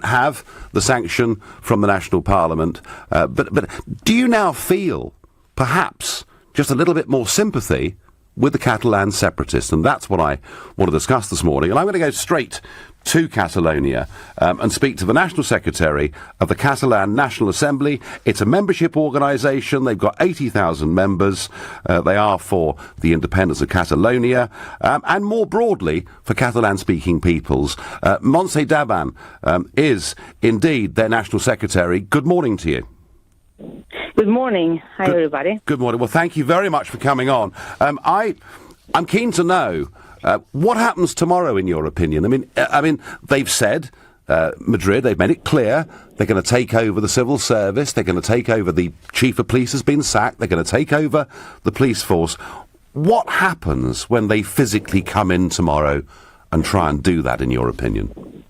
have the sanction from the National Parliament, but do you now feel, perhaps, just a little bit more sympathy with the Catalan separatists? And that's what I want to discuss this morning. And I'm going to go straight to Catalonia and speak to the National Secretary of the Catalan National Assembly. It's a membership organisation. They've got 80,000 members. They are for the independence of Catalonia and more broadly for Catalan-speaking peoples. Montse Daban is indeed their National Secretary. Good morning to you. Good morning. Hi, everybody. Good morning. Well, thank you very much for coming on. I'm keen to know what happens tomorrow, in your opinion. I mean, they've said, Madrid, they've made it clear they're going to take over the civil service. They're going to take over, the chief of police has been sacked. They're going to take over the police force. What happens when they physically come in tomorrow and try and do that, in your opinion?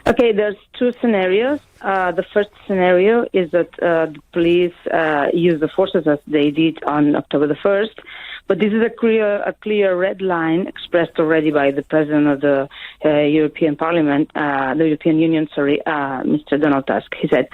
Okay, there's two scenarios. The first scenario is that the police use the forces as they did on October the 1st, but this is a clear red line expressed already by the President of the European Parliament, the European Union, Mr. Donald Tusk. He said,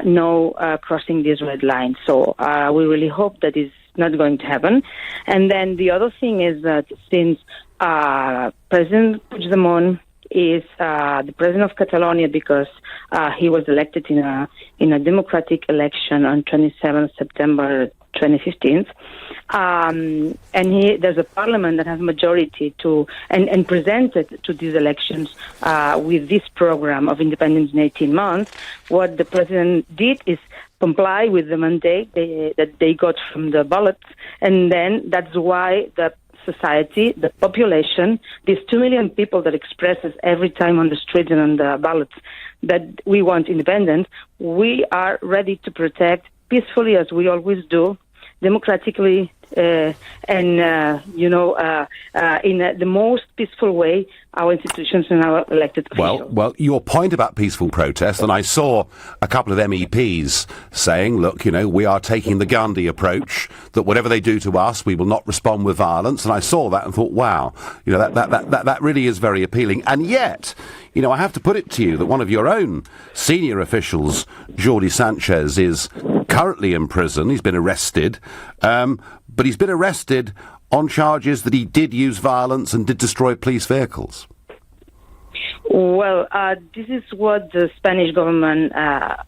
no crossing this red line. So we really hope that is not going to happen. And then the other thing is that since President Puigdemont is the president of Catalonia because he was elected in a democratic election on 27 September 2015, and there's a parliament that has majority and presented to these elections with this program of independence in 18 months. What the president did is comply with the mandate that they got from the ballots, and then that's why the society, the population, these 2 million people that expresses every time on the streets and on the ballots that we want independence, we are ready to protect peacefully, as we always do, democratically, and in the most peaceful way, our institutions and our elected officials. Well, your point about peaceful protest, and I saw a couple of MEPs saying, look, we are taking the Gandhi approach, that whatever they do to us, we will not respond with violence, and I saw that and thought, wow, that really is very appealing. And yet, I have to put it to you that one of your own senior officials, Jordi Sanchez, is currently in prison. He's been arrested, but he's been arrested on charges that he did use violence and did destroy police vehicles. Well, this is what the Spanish government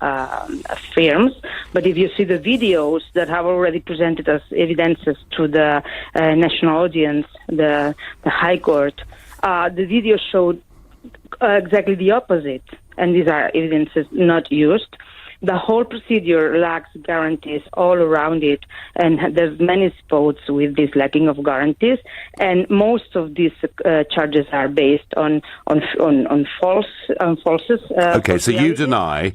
affirms, but if you see the videos that have already presented as evidences to the national audience, the High Court, the video showed exactly the opposite, and these are evidences not used. The whole procedure lacks guarantees all around it, and there's many spots with this lacking of guarantees. And most of these charges are based on falses. Okay, so you deny.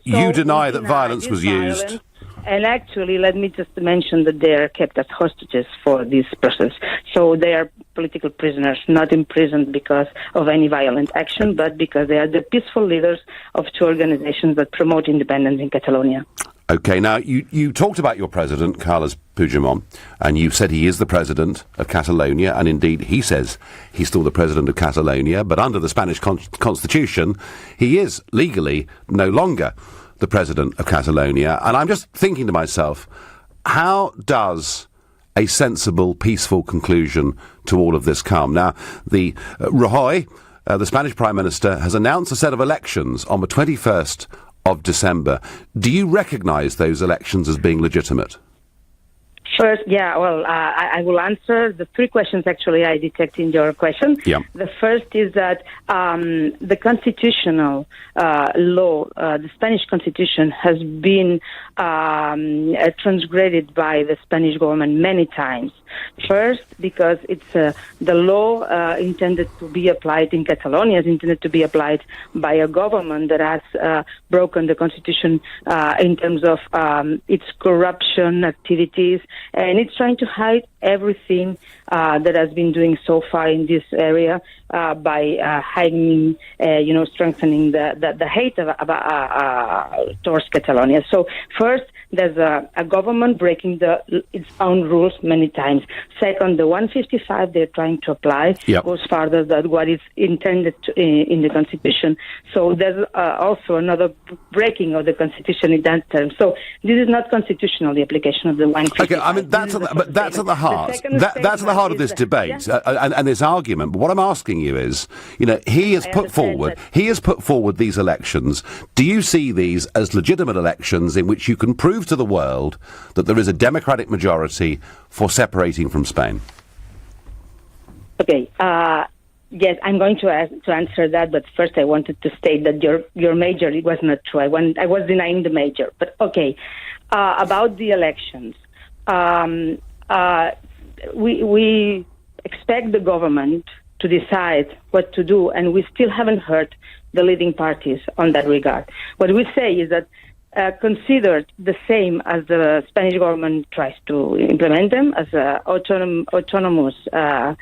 You deny that violence was used. And actually, let me just mention that they are kept as hostages for this process. So they are political prisoners, not imprisoned because of any violent action, but because they are the peaceful leaders of two organizations that promote independence in Catalonia. Okay, now, you talked about your president, Carles Puigdemont, and you said he is the president of Catalonia, and indeed he says he's still the president of Catalonia, but under the Spanish constitution, he is legally no longer the president of Catalonia. And I'm just thinking to myself, how does a sensible, peaceful conclusion to all of this come? Now, the Rajoy, the Spanish Prime Minister, has announced a set of elections on the 21st of December. Do you recognise those elections as being legitimate? First, I will answer the three questions, actually, I detect in your question. Yeah. The first is that the constitutional law, the Spanish constitution, has been transgressed by the Spanish government many times. First, because it's the law intended to be applied in Catalonia is intended to be applied by a government that has broken the constitution in terms of its corruption activities and it's trying to hide everything that has been doing so far in this area by hiding, strengthening the hate towards Catalonia. So first, there's a government breaking its own rules many times. Second, the 155 they're trying to apply goes farther than what is intended in the Constitution. So there's also another breaking of the Constitution in that term. So this is not constitutional, the application of the 155. Okay, I mean, that's at the heart. That's at the heart of this debate and this argument. But what I'm asking you is, he has put forward these elections. Do you see these as legitimate elections in which you can prove to the world that there is a democratic majority for separating from Spain? Okay. Yes, I'm going to answer that, but first I wanted to state that your major, it was not true. I was denying the major. But okay, about the elections, we expect the government to decide what to do, and we still haven't heard the leading parties on that regard. What we say is that considered the same as the Spanish government tries to implement them as autonomous, a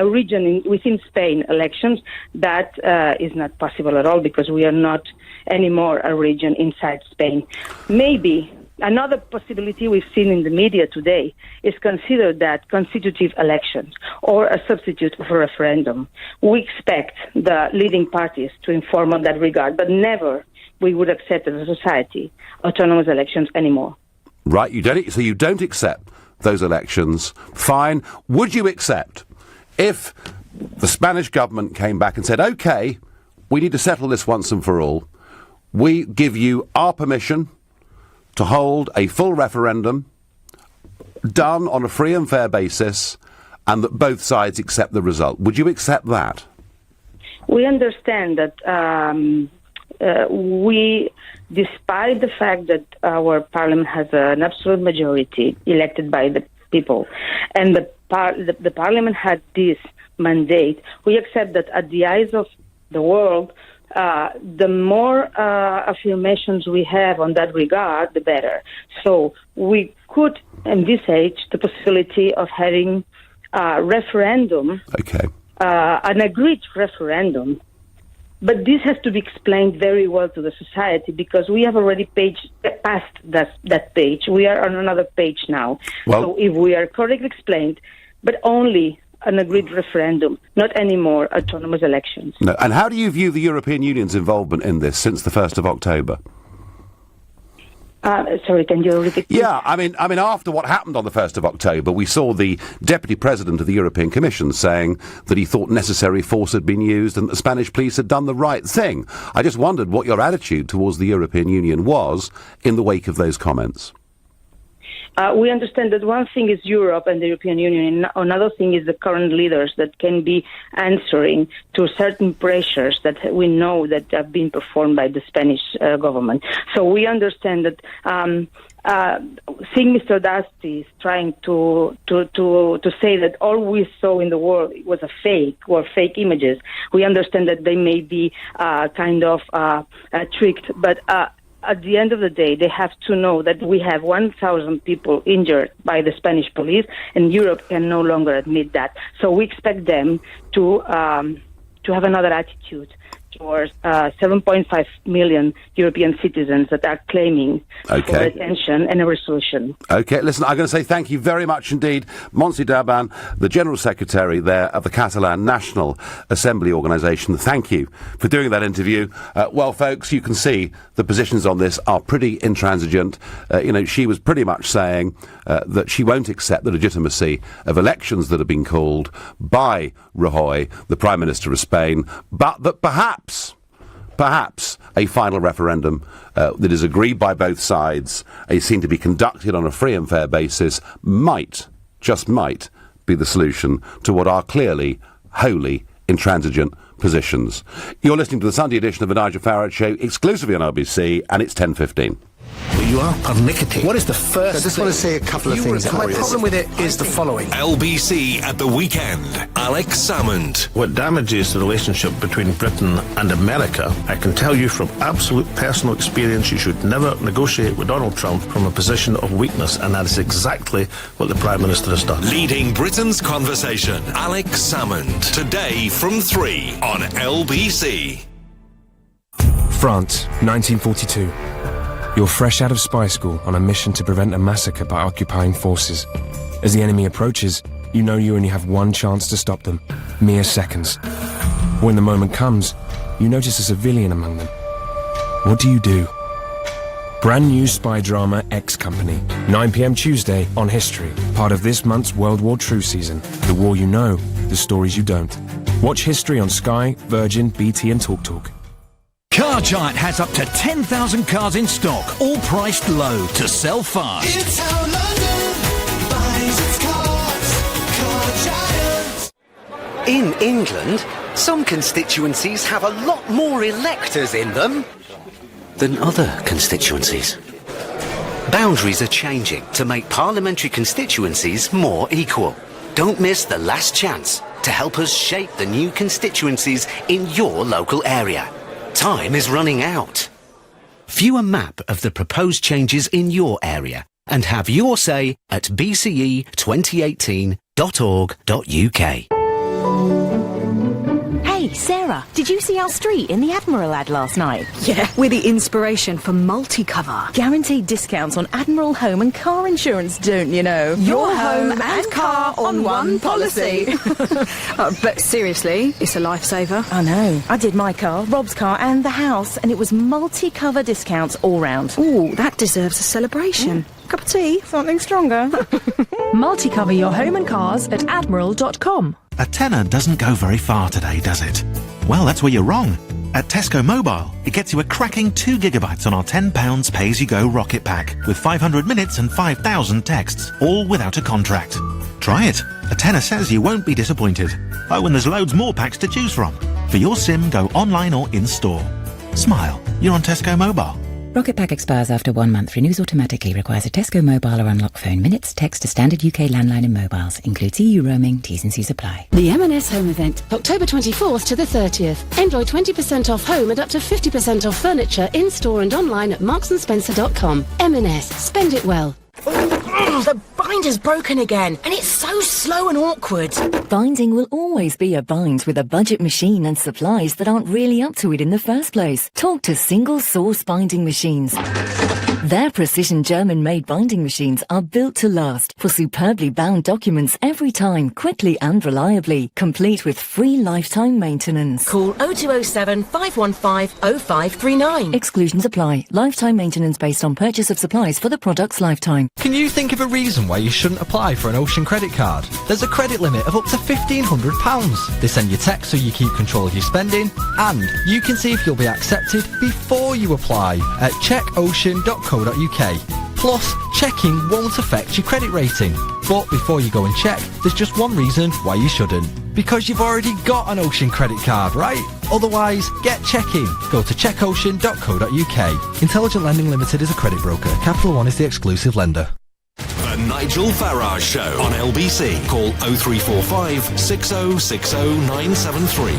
region within Spain elections, that is not possible at all because we are not anymore a region inside Spain. Maybe another possibility we've seen in the media today is consider that constitutive elections or a substitute for referendum. We expect the leading parties to inform on that regard, but never we would accept as a society autonomous elections anymore. Right, so you don't accept those elections. Fine. Would you accept if the Spanish government came back and said, OK, we need to settle this once and for all. We give you our permission to hold a full referendum done on a free and fair basis and that both sides accept the result. Would you accept that? We understand that despite the fact that our parliament has an absolute majority elected by the people, and the parliament had this mandate, we accept that at the eyes of the world, the more affirmations we have on that regard, the better. So we could envisage the possibility of having a referendum, an agreed referendum. But this has to be explained very well to the society because we have already passed that page. We are on another page now. So if we are correctly explained, but only an agreed referendum, not any more autonomous elections. No. And how do you view the European Union's involvement in this since the 1st of October? Sorry, can you repeat? Yeah, I mean, after what happened on the 1st of October, we saw the Deputy President of the European Commission saying that he thought necessary force had been used and the Spanish police had done the right thing. I just wondered what your attitude towards the European Union was in the wake of those comments. We understand that one thing is Europe and the European Union, and another thing is the current leaders that can be answering to certain pressures that we know that have been performed by the Spanish government. So we understand that seeing Mr. Dusty is trying to say that all we saw in the world was a fake or fake images. We understand that they may be tricked, but at the end of the day, they have to know that we have 1,000 people injured by the Spanish police, and Europe can no longer admit that. So we expect them to have another attitude towards 7.5 million European citizens that are claiming for attention and a resolution. OK, listen, I'm going to say thank you very much indeed. Montse Dauban, the General Secretary there of the Catalan National Assembly Organisation. Thank you for doing that interview. Well, folks, you can see the positions on this are pretty intransigent. She was pretty much saying that she won't accept the legitimacy of elections that have been called by Rajoy, the Prime Minister of Spain, but that perhaps a final referendum that is agreed by both sides, seen to be conducted on a free and fair basis, just might, be the solution to what are clearly wholly intransigent positions. You're listening to the Sunday edition of the Nigel Farage Show, exclusively on RBC, and it's 10:15. you are pernickety. What is the first I just want to say a couple of things. My problem with it is the following. LBC at the weekend. Alex Salmond. What damages the relationship between Britain and America, I can tell you from absolute personal experience, you should never negotiate with Donald Trump from a position of weakness, and that is exactly what the Prime Minister has done. Leading Britain's conversation. Alex Salmond. Today from 3 on LBC. France, 1942. You're fresh out of spy school on a mission to prevent a massacre by occupying forces. As the enemy approaches, you know you only have one chance to stop them, mere seconds. When the moment comes, you notice a civilian among them. What do you do? Brand new spy drama X Company, 9 p.m. Tuesday on History, part of this month's World War True season. The war you know, the stories you don't. Watch History on Sky, Virgin, BT and TalkTalk. Car Giant has up to 10,000 cars in stock, all priced low to sell fast. It's how London buys its cars. Car Giant. In England, some constituencies have a lot more electors in them than other constituencies. Boundaries are changing to make parliamentary constituencies more equal. Don't miss the last chance to help us shape the new constituencies in your local area. Time is running out. View a map of the proposed changes in your area and have your say at bce2018.org.uk. Hey, Sarah, did you see our street in the Admiral ad last night? Yeah, we're the inspiration for multi-cover. Guaranteed discounts on Admiral home and car insurance, don't you know? Your home and car on one policy. But seriously, it's a lifesaver. I know. I did my car, Rob's car and the house, and it was multi-cover discounts all round. Ooh, that deserves a celebration. Cup of tea? Something stronger. Multi-cover your home and cars at admiral.com. A tenner doesn't go very far today, does it? Well, that's where you're wrong. At Tesco Mobile, it gets you a cracking 2 gigabytes on our £10 pay-as-you-go rocket pack with 500 minutes and 5,000 texts, all without a contract. Try it. A tenner says you won't be disappointed. Oh, and there's loads more packs to choose from. For your SIM, go online or in-store. Smile. You're on Tesco Mobile. Rocket Pack expires after 1 month. Renews automatically. Requires a Tesco mobile or unlock phone. Minutes, text to standard UK landline and mobiles. Includes EU roaming. T's and C's apply. The M&S Home Event, October 24th to the 30th. Enjoy 20% off home and up to 50% off furniture in-store and online at marksandSpencer.com. M&S. Spend it well. The binder's broken again, and it's so slow and awkward. Binding will always be a bind with a budget machine and supplies that aren't really up to it in the first place. Talk to Single Source Binding Machines. Their precision German-made binding machines are built to last for superbly bound documents every time, quickly and reliably, complete with free lifetime maintenance. Call 0207 515 0539. Exclusions apply. Lifetime maintenance based on purchase of supplies for the product's lifetime. Can you think of a reason why you shouldn't apply for an Ocean credit card? There's a credit limit of up to £1,500. They send you texts so you keep control of your spending, and you can see if you'll be accepted before you apply at checkocean.co.uk. Plus, checking won't affect your credit rating. But before you go and check, there's just one reason why you shouldn't. Because you've already got an Ocean credit card, right? Otherwise, get checking. Go to checkocean.co.uk. Intelligent Lending Limited is a credit broker. Capital One is the exclusive lender. The Nigel Farage Show on LBC. Call 0345 6060 973.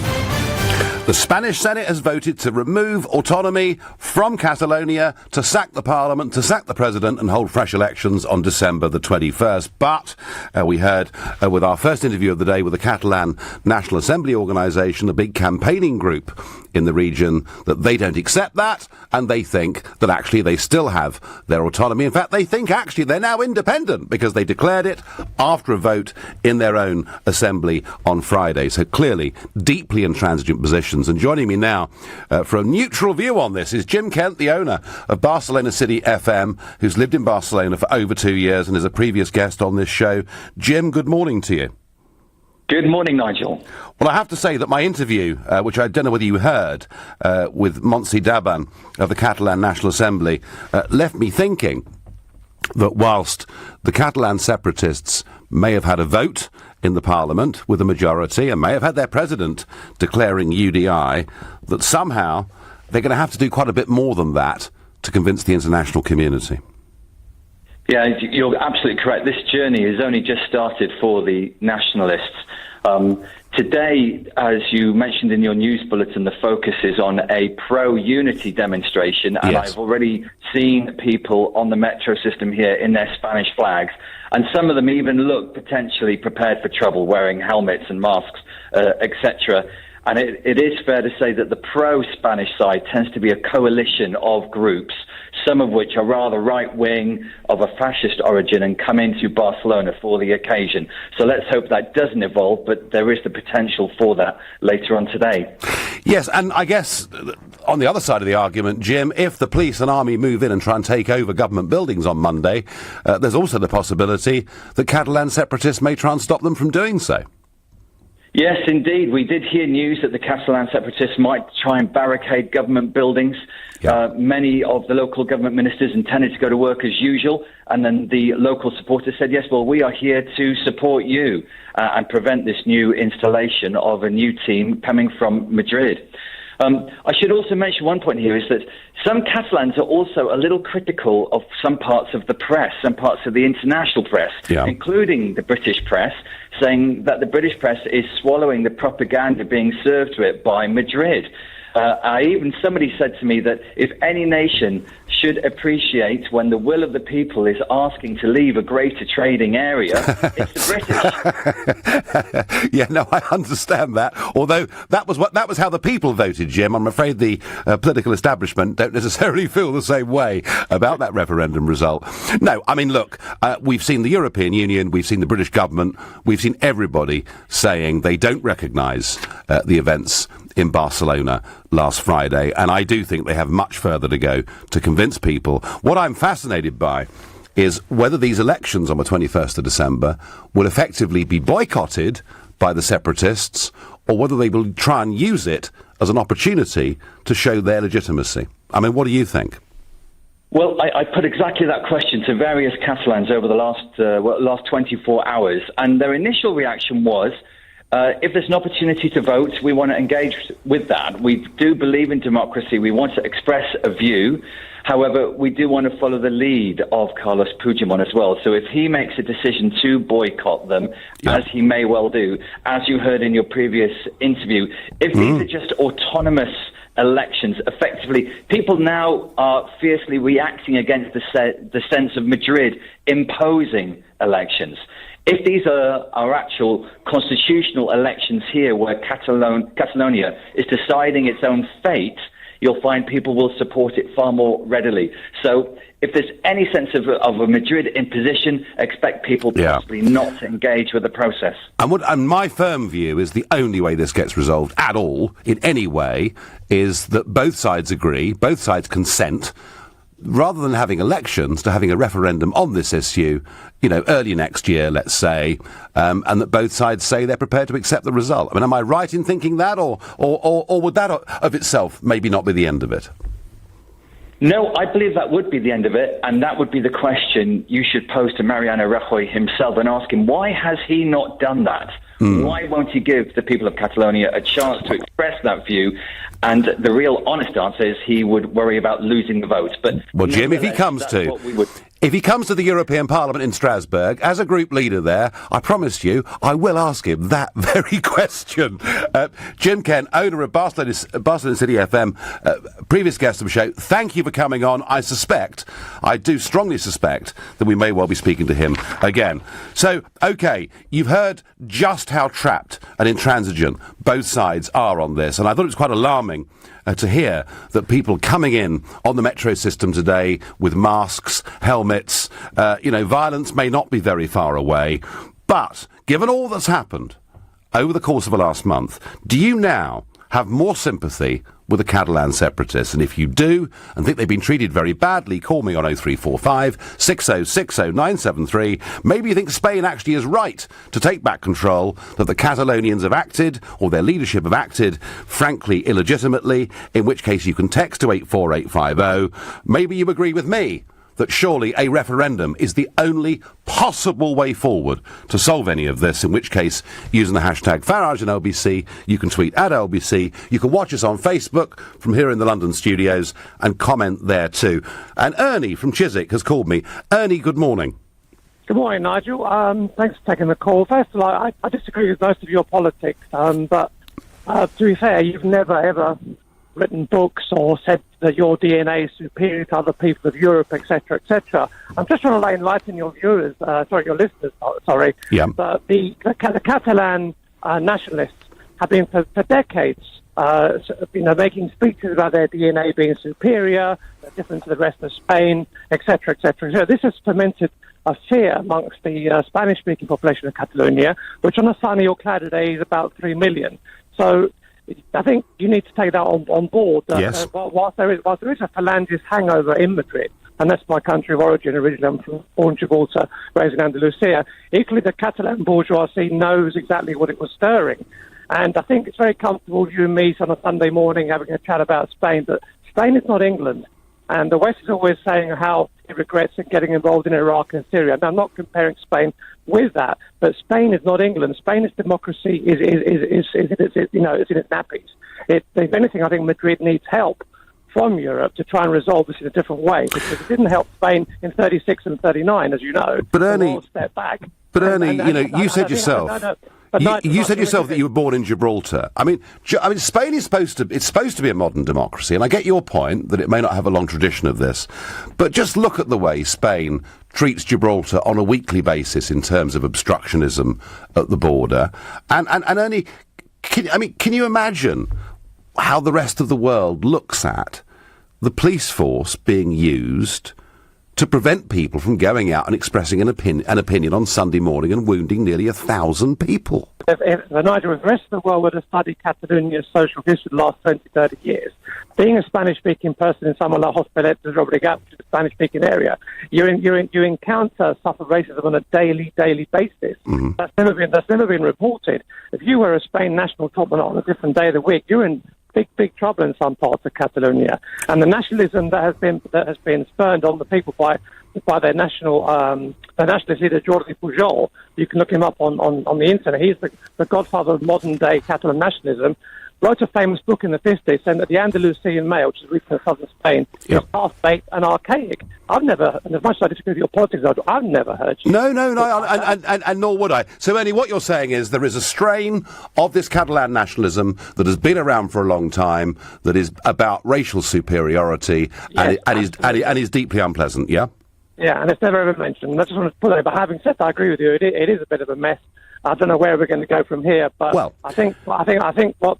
The Spanish Senate has voted to remove autonomy from Catalonia, to sack the parliament, to sack the president and hold fresh elections on December the 21st. But we heard with our first interview of the day with the Catalan National Assembly organisation, a big campaigning group in the region, that they don't accept that, and they think that actually they still have their autonomy. In fact, they think actually they're now independent because they declared it after a vote in their own assembly on Friday. So clearly, deeply intransigent positions. And joining me now for a neutral view on this is Jim Kent, the owner of Barcelona City FM, who's lived in Barcelona for over 2 years and is a previous guest on this show. Jim, good morning to you. Good morning, Nigel. Well, I have to say that my interview, which I don't know whether you heard, with Montse Daban of the Catalan National Assembly, left me thinking that whilst the Catalan separatists may have had a vote in the parliament with a majority and may have had their president declaring UDI, that somehow they're going to have to do quite a bit more than that to convince the international community? Yeah, you're absolutely correct. This journey has only just started for the nationalists. Today, as you mentioned in your news bulletin, the focus is on a pro-unity demonstration, and Yes. I've already seen people on the metro system here in their Spanish flags, and some of them even look potentially prepared for trouble, wearing helmets and masks, etc. And it is fair to say that the pro-Spanish side tends to be a coalition of groups, some of which are rather right-wing, of a fascist origin, and come into Barcelona for the occasion. So let's hope that doesn't evolve, but there is the potential for that later on today. Yes, and I guess on the other side of the argument, Jim, if the police and army move in and try and take over government buildings on Monday, there's also the possibility that Catalan separatists may try and stop them from doing so. Yes, indeed. We did hear news that the Catalan separatists might try and barricade government buildings. Many of the local government ministers intended to go to work as usual, and then the local supporters said, yes, well, we are here to support you and prevent this new installation of a new team coming from Madrid. I should also mention one point here is that some Catalans are also a little critical of some parts of the press, some parts of the international press, including the British press, saying that the British press is swallowing the propaganda being served to it by Madrid. Somebody said to me that if any nation should appreciate when the will of the people is asking to leave a greater trading area, it's the British. Yeah, no, I understand that. Although that was how the people voted, Jim. I'm afraid the political establishment don't necessarily feel the same way about that referendum result. No, I mean, look, we've seen the European Union, we've seen the British government, we've seen everybody saying they don't recognise the events in Barcelona last Friday, and I do think they have much further to go to convince people. What I'm fascinated by is whether these elections on the 21st of December will effectively be boycotted by the separatists, or whether they will try and use it as an opportunity to show their legitimacy. I mean, what do you think? Well, I put exactly that question to various Catalans over the last 24 hours, and their initial reaction was, if there's an opportunity to vote, we want to engage with that. We do believe in democracy. We want to express a view. However, we do want to follow the lead of Carlos Puigdemont as well. So if he makes a decision to boycott them, as he may well do, as you heard in your previous interview, if these are just autonomous elections, effectively, people now are fiercely reacting against the sense of Madrid imposing elections. If these are actual constitutional elections here where Catalonia is deciding its own fate, you'll find people will support it far more readily. So if there's any sense of a Madrid imposition, expect people possibly not to engage with the process. And my firm view is the only way this gets resolved at all, in any way, is that both sides agree, both sides consent, rather than having elections, to having a referendum on this issue, early next year, let's say, and that both sides say they're prepared to accept the result. I mean, am I right in thinking that, or would that of itself maybe not be the end of it? No, I believe that would be the end of it, and that would be the question you should pose to Mariano Rajoy himself and ask him, why has he not done that? Why won't he give the people of Catalonia a chance to express that view? And the real honest answer is he would worry about losing the vote. But well, Jim, if he comes to the European Parliament in Strasbourg as a group leader there, I promise you, I will ask him that very question. Jim Kent, owner of Barcelona City FM, previous guest of the show, thank you for coming on. I do strongly suspect that we may well be speaking to him again. So, okay, you've heard just how trapped and intransigent both sides are on this, and I thought it was quite alarming to hear that people coming in on the metro system today with masks, helmets, violence may not be very far away. But given all that's happened over the course of the last month, do you now have more sympathy with the Catalan separatists? And if you do, and think they've been treated very badly, call me on 0345 6060 973. Maybe you think Spain actually is right to take back control, that the Catalonians have acted, or their leadership have acted, frankly, illegitimately, in which case you can text to 84850. Maybe you agree with me that surely a referendum is the only possible way forward to solve any of this, in which case, using the hashtag Farage and LBC, you can tweet at LBC, you can watch us on Facebook from here in the London studios and comment there too. And Ernie from Chiswick has called me. Ernie, good morning. Good morning, Nigel. Thanks for taking the call. First of all, I disagree with most of your politics, but to be fair, you've never, ever written books or said that your DNA is superior to other people of Europe, etc., etc. I'm just trying to enlighten your viewers, your listeners, Yeah. But the Catalan nationalists have been for decades, making speeches about their DNA being superior, different to the rest of Spain, etc., etc. So this has fermented a fear amongst the Spanish-speaking population of Catalonia, which on a sunny or cloudy day is about 3 million. So I think you need to take that on board. Yes. Whilst there is a Falangist hangover in Madrid, and that's my country of origin. Originally, I'm born in Gibraltar, raised in Andalusia. Equally, the Catalan bourgeoisie knows exactly what it was stirring. And I think it's very comfortable, you and me, on a Sunday morning, having a chat about Spain, but Spain is not England. And the West is always saying how it regrets getting involved in Iraq and Syria. Now, I'm not comparing Spain with that, but Spain is not England. Spain's democracy is in its nappies. If anything, I think Madrid needs help from Europe to try and resolve this in a different way, because it didn't help Spain in 36 and 39, as you know. But Ernie, step back. But Ernie, you said yourself. You said yourself that you were born in Gibraltar. I mean, Spain is supposed to be a modern democracy, and I get your point that it may not have a long tradition of this, but just look at the way Spain treats Gibraltar on a weekly basis in terms of obstructionism at the border. And Ernie, can you imagine how the rest of the world looks at the police force being used to prevent people from going out and expressing an opinion on Sunday morning and wounding nearly 1,000 people? Nigel, if the rest of the world were to study Catalonia's social history the last 20, 30 years, being a Spanish-speaking person in somewhere like Hospitalet de Llobregat, which is a Spanish-speaking area, you suffer racism on a daily basis. Mm-hmm. That's never been reported. If you were a Spain national topman on a different day of the week, you're in big trouble in some parts of Catalonia. And the nationalism that has been spurned on the people by their nationalist leader Jordi Pujol. You can look him up on the internet. He's the godfather of modern day Catalan nationalism. Wrote a famous book in the 50s saying that the Andalusian male, which is rooted in southern Spain, is half-baked and archaic. I've never, and as much as I disagree with your politics, I've never heard you. No, and nor would I. So, Ernie, what you're saying is there is a strain of this Catalan nationalism that has been around for a long time, that is about racial superiority, Yes, and is deeply unpleasant, yeah? Yeah, and it's never ever mentioned. And I just want to put it, but having said that, I agree with you. It is a bit of a mess. I don't know where we're going to go from here, but I think what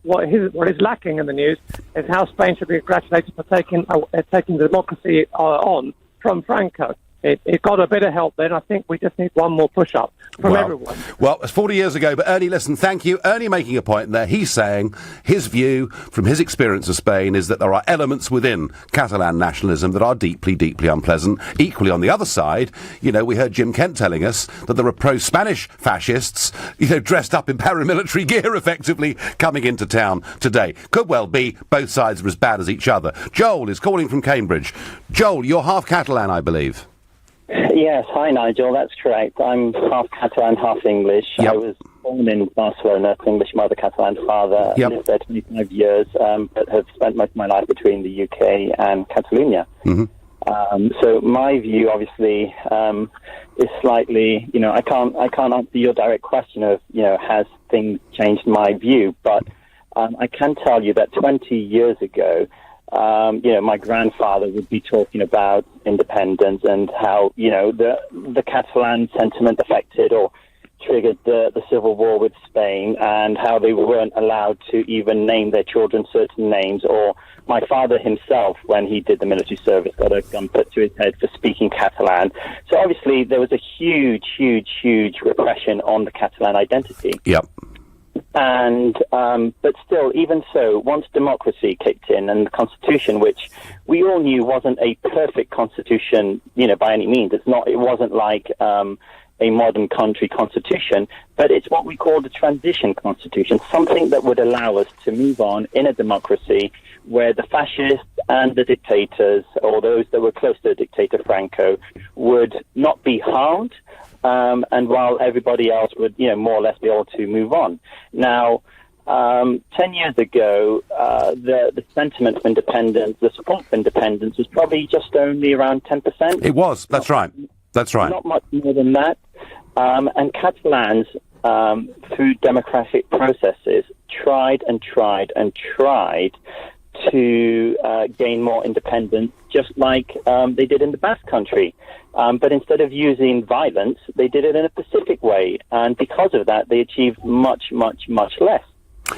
is lacking in the news is how Spain should be congratulated for taking democracy on from Franco. It got a bit of help then. I think we just need one more push-up from everyone. Well, it's 40 years ago, but Ernie, listen, thank you. Ernie making a point there. He's saying his view from his experience of Spain is that there are elements within Catalan nationalism that are deeply, deeply unpleasant. Equally, on the other side, we heard Jim Kent telling us that there are pro-Spanish fascists, dressed up in paramilitary gear, effectively, coming into town today. Could well be both sides are as bad as each other. Joel is calling from Cambridge. Joel, you're half Catalan, I believe. Yes, hi Nigel, that's correct. I'm half Catalan, half English. Yep. I was born in Barcelona, English mother, Catalan father. Yep. Lived there 25 years, but have spent most of my life between the UK and Catalonia. Mm-hmm. So my view, obviously, is slightly, I can't answer your direct question of, has things changed my view, but I can tell you that 20 years ago, my grandfather would be talking about independence and how, the Catalan sentiment affected or triggered the civil war with Spain, and how they weren't allowed to even name their children certain names. Or my father himself, when he did the military service, got a gun put to his head for speaking Catalan. So obviously there was a huge repression on the Catalan identity. Yep. And but still, even so, once democracy kicked in and the constitution, which we all knew wasn't a perfect constitution, by any means, it wasn't like a modern country constitution, but it's what we call the transition constitution, something that would allow us to move on in a democracy where the fascists and the dictators, or those that were close to the dictator Franco, would not be harmed, and while everybody else would, more or less be able to move on. Now, 10 years ago, the sentiment for independence, the support for independence was probably just only around 10%. It was, that's right. That's right. Not much more than that. And Catalans, through democratic processes, tried to gain more independence, just like they did in the Basque Country. But instead of using violence, they did it in a pacific way. And because of that, they achieved much, much, much less.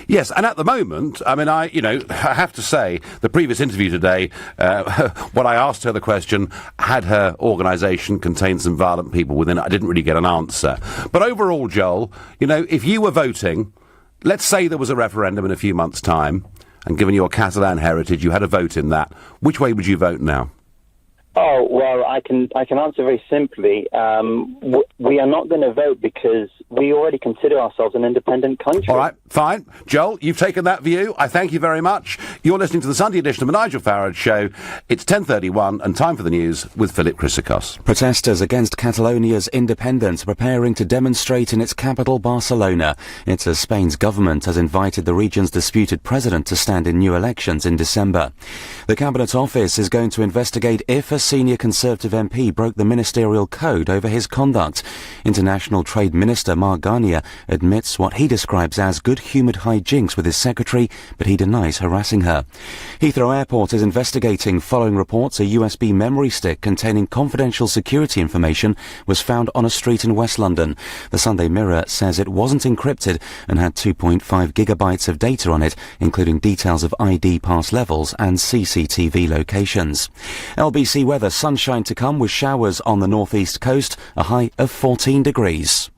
Yes, and at the moment, I mean, I have to say, the previous interview today, when I asked her the question, had her organisation contained some violent people within it, I didn't really get an answer. But overall, Joel, if you were voting, let's say there was a referendum in a few months' time, and given your Catalan heritage, you had a vote in that, which way would you vote now? Oh, well, I can answer very simply. We are not going to vote because we already consider ourselves an independent country. All right, fine. Joel, you've taken that view. I thank you very much. You're listening to the Sunday edition of the Nigel Farage Show. It's 10:31 and time for the news with Philip Chryssikos. Protesters against Catalonia's independence are preparing to demonstrate in its capital, Barcelona. It's as Spain's government has invited the region's disputed president to stand in new elections in December. The Cabinet Office is going to investigate if a senior Conservative MP broke the ministerial code over his conduct. International Trade Minister Mark Garnier admits what he describes as good-humoured hijinks with his secretary, but he denies harassing her. Heathrow Airport is investigating following reports a USB memory stick containing confidential security information was found on a street in West London. The Sunday Mirror says it wasn't encrypted and had 2.5 gigabytes of data on it, including details of ID pass levels and CCTV locations. LBC weather, sunshine to come with showers on the northeast coast, a high of 14 degrees.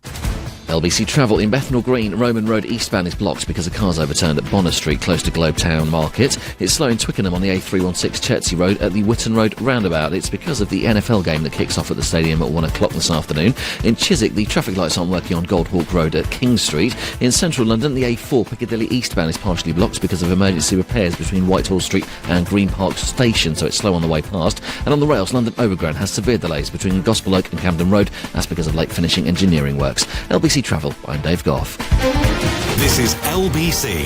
LBC Travel in Bethnal Green, Roman Road eastbound is blocked because a car's overturned at Bonner Street close to Globe Town Market. It's slow in Twickenham on the A316 Chertsey Road at the Witton Road roundabout. It's because of the NFL game that kicks off at the stadium at 1 o'clock this afternoon. In Chiswick, the traffic lights aren't working on Goldhawk Road at King Street. In central London, the A4 Piccadilly eastbound is partially blocked because of emergency repairs between Whitehall Street and Green Park Station, so it's slow on the way past. And on the rails, London Overground has severe delays between Gospel Oak and Camden Road. That's because of late finishing engineering works. LBC Travel, I'm Dave Goff. This is LBC.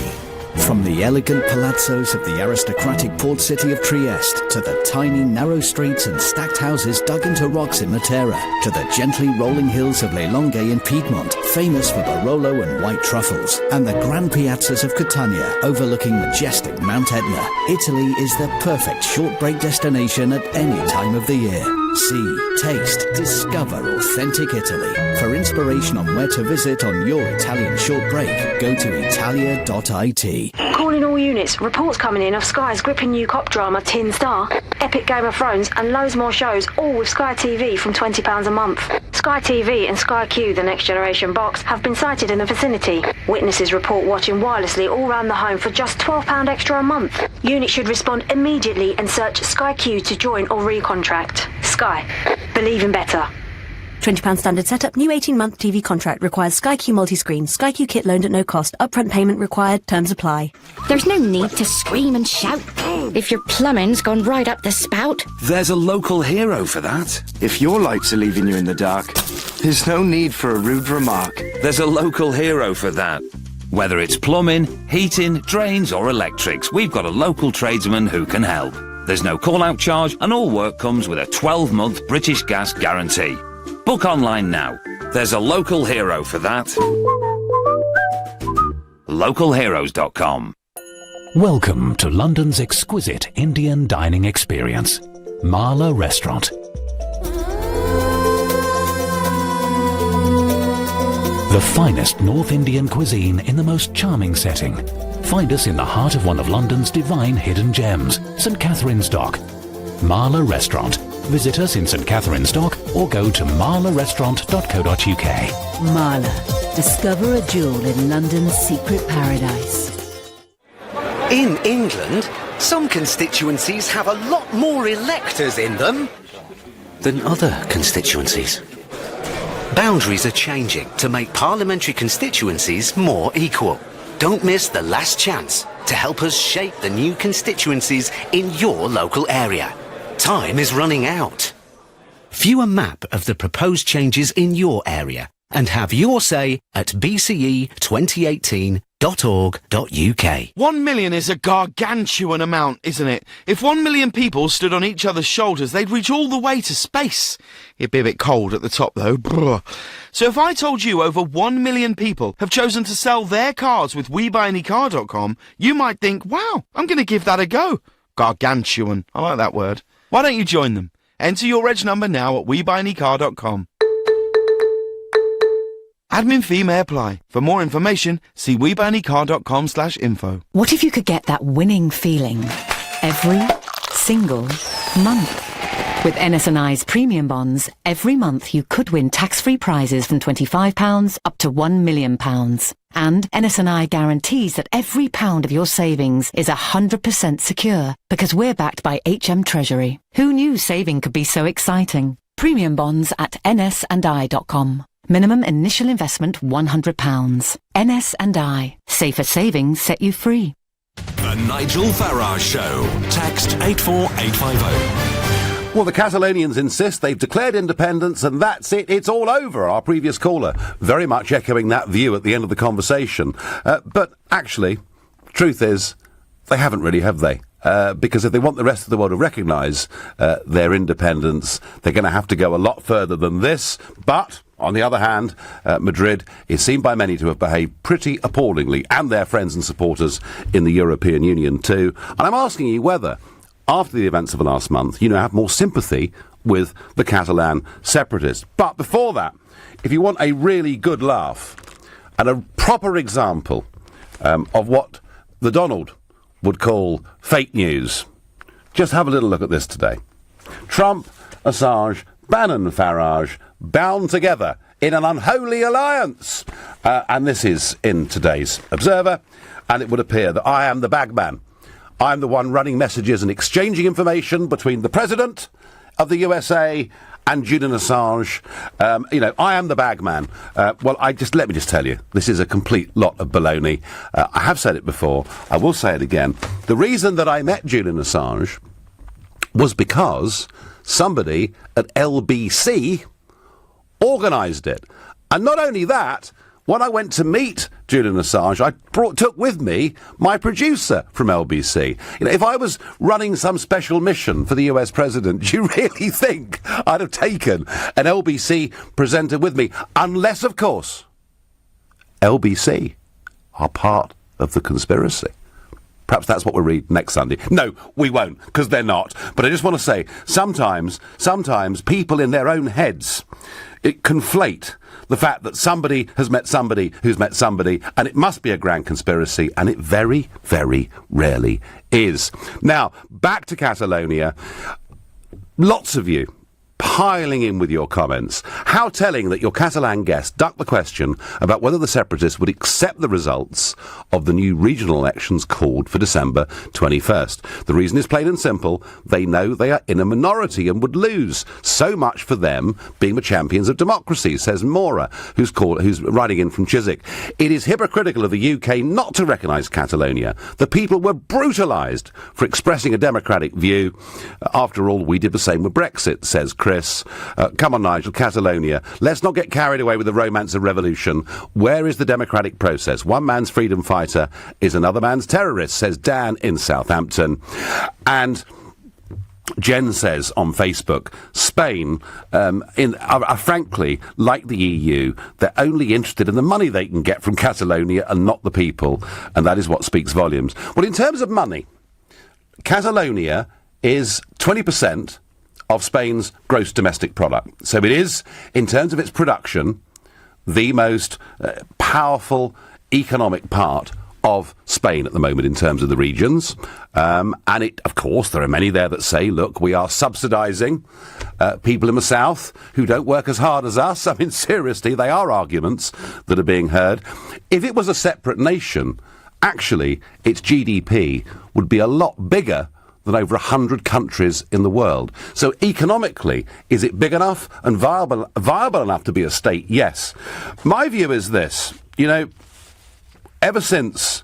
From the elegant palazzos of the aristocratic port city of Trieste to the tiny narrow streets and stacked houses dug into rocks in Matera to the gently rolling hills of Le Longhe in Piedmont, famous for Barolo and white truffles, and the grand piazzas of Catania overlooking majestic Mount Etna, Italy is the perfect short break destination at any time of the year. See, taste, discover authentic Italy. For inspiration on where to visit on your Italian short break, go to italia.it. Calling all units. Reports coming in of Sky's gripping new cop drama Tin Star, epic Game of Thrones and loads more shows, all with Sky TV from £20 a month. Sky TV and Sky Q, the next generation box, have been sighted in the vicinity. Witnesses report watching wirelessly all round the home for just £12 extra a month. Units should respond immediately and search Sky Q to join or recontract. Sky. Believe in better. £20 standard setup, new 18-month TV contract, requires Sky Q multi-screen, Sky Q kit loaned at no cost, upfront payment required, terms apply. There's no need to scream and shout if your plumbing's gone right up the spout. There's a local hero for that. If your lights are leaving you in the dark, there's no need for a rude remark. There's a local hero for that. Whether it's plumbing, heating, drains or electrics, we've got a local tradesman who can help. There's no call-out charge and all work comes with a 12-month British Gas guarantee. Book online now. There's a local hero for that. Localheroes.com. Welcome to London's exquisite Indian dining experience, Marla Restaurant. The finest North Indian cuisine in the most charming setting. Find us in the heart of one of London's divine hidden gems, St Catherine's Dock. Marla Restaurant. Visit us in St Catherine's Dock or go to marlarestaurant.co.uk. Marla. Discover a jewel in London's secret paradise. In England, some constituencies have a lot more electors in them than other constituencies. Boundaries are changing to make parliamentary constituencies more equal. Don't miss the last chance to help us shape the new constituencies in your local area. Time is running out. View a map of the proposed changes in your area and have your say at bce2018.org.uk. 1 million is a gargantuan amount, isn't it? If 1 million people stood on each other's shoulders, they'd reach all the way to space. It'd be a bit cold at the top, though. Brr. So if I told you over 1 million people have chosen to sell their cars with WeBuyAnyCar.com, you might think, wow, I'm going to give that a go. Gargantuan. I like that word. Why don't you join them? Enter your reg number now at WeBuyAnyCar.com. Admin fee may apply. For more information, see WeBuyAnyCar.com/info. What if you could get that winning feeling every single month? With NS&I's premium bonds, every month you could win tax-free prizes from £25 up to £1 million. And NS&I guarantees that every pound of your savings is 100% secure because we're backed by HM Treasury. Who knew saving could be so exciting? Premium bonds at nsandi.com. Minimum initial investment £100. NS&I. Safer savings set you free. The Nigel Farage Show. Text 84850. Well, the Catalonians insist they've declared independence and that's it. It's all over. Our previous caller very much echoing that view at the end of the conversation. But actually, truth is, they haven't really, have they? Because if they want the rest of the world to recognise their independence, they're going to have to go a lot further than this. But, on the other hand, Madrid is seen by many to have behaved pretty appallingly, and their friends and supporters in the European Union too. And I'm asking you whether, after the events of the last month, you now have more sympathy with the Catalan separatists. But before that, if you want a really good laugh and a proper example of what the Donald would call fake news, just have a little look at this today. Trump, Assange, Bannon, Farage bound together in an unholy alliance. And this is in today's Observer, and it would appear that I am the bagman. I'm the one running messages and exchanging information between the President of the USA and Julian Assange. I am the bagman. Well, let me just tell you, this is a complete lot of baloney. I have said it before. I will say it again. The reason that I met Julian Assange was because somebody at LBC organised it. And not only that, when I went to meet Julian Assange, I took with me my producer from LBC. If I was running some special mission for the US president, do you really think I'd have taken an LBC presenter with me? Unless, of course, LBC are part of the conspiracy. Perhaps that's what we'll read next Sunday. No, we won't, because they're not. But I just want to say, sometimes people in their own heads conflate the fact that somebody has met somebody who's met somebody, and it must be a grand conspiracy, and it very, very rarely is. Now, back to Catalonia. Lots of you piling in with your comments. How telling that your Catalan guest ducked the question about whether the separatists would accept the results of the new regional elections called for December 21st. The reason is plain and simple. They know they are in a minority and would lose. So much for them being the champions of democracy, says Maura, who's writing in from Chiswick. It is hypocritical of the UK not to recognise Catalonia. The people were brutalised for expressing a democratic view. After all, we did the same with Brexit, says Chris. Come on, Nigel, Catalonia. Let's not get carried away with the romance of revolution. Where is the democratic process? One man's freedom fighter is another man's terrorist, says Dan in Southampton. And Jen says on Facebook, Spain, are frankly, like the EU, they're only interested in the money they can get from Catalonia and not the people. And that is what speaks volumes. Well, in terms of money, Catalonia is 20% of Spain's gross domestic product. So it is, in terms of its production, the most powerful economic part of Spain at the moment in terms of the regions. And it, of course, there are many there that say, look, we are subsidising people in the south who don't work as hard as us. I mean, seriously, they are arguments that are being heard. If it was a separate nation, actually, its GDP would be a lot bigger than over 100 countries in the world. So economically, is it big enough and viable enough to be a state? Yes. My view is this. You know, ever since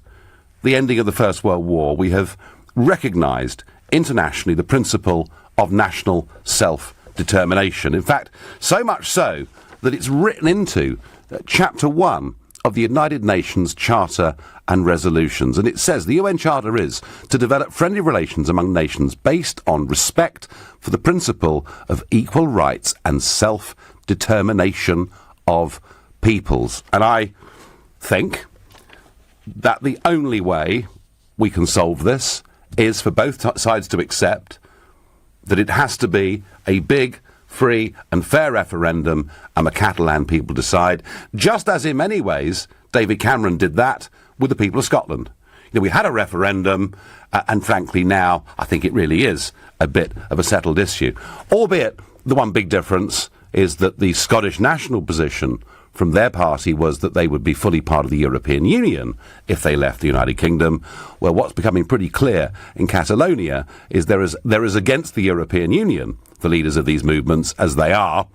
the ending of the First World War, we have recognised internationally the principle of national self-determination. In fact, so much so that it's written into Chapter 1 of the United Nations Charter and Resolutions. And it says the UN Charter is to develop friendly relations among nations based on respect for the principle of equal rights and self-determination of peoples. And I think that the only way we can solve this is for both sides to accept that it has to be a big, free and fair referendum and the Catalan people decide, just as in many ways David Cameron did that with the people of Scotland. You know, we had a referendum and frankly now I think it really is a bit of a settled issue. Albeit the one big difference is that the Scottish national position from their party was that they would be fully part of the European Union if they left the United Kingdom. Well, what's becoming pretty clear in Catalonia is there is against the European Union the leaders of these movements as they are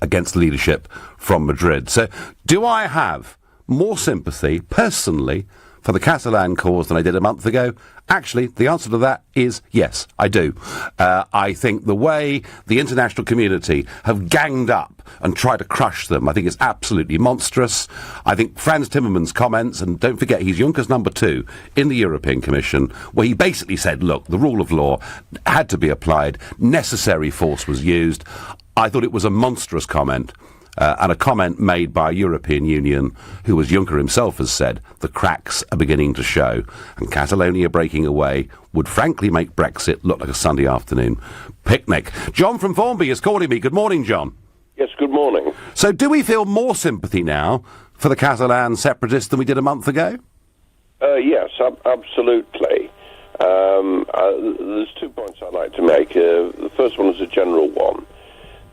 against the leadership from Madrid. So do I have more sympathy personally for the Catalan cause than I did a month ago? Actually, the answer to that is yes, I do. I think the way the international community have ganged up and tried to crush them, I think it's absolutely monstrous. I think Frans Timmermans' comments, and don't forget he's Juncker's number 2 in the European Commission, where he basically said, look, the rule of law had to be applied, necessary force was used. I thought it was a monstrous comment. And a comment made by a European Union who, as Juncker himself has said, the cracks are beginning to show. And Catalonia breaking away would frankly make Brexit look like a Sunday afternoon picnic. John from Formby is calling me. Good morning, John. Yes, good morning. So do we feel more sympathy now for the Catalan separatists than we did a month ago? Yes, absolutely. There's 2 points I'd like to make. The first one is a general one.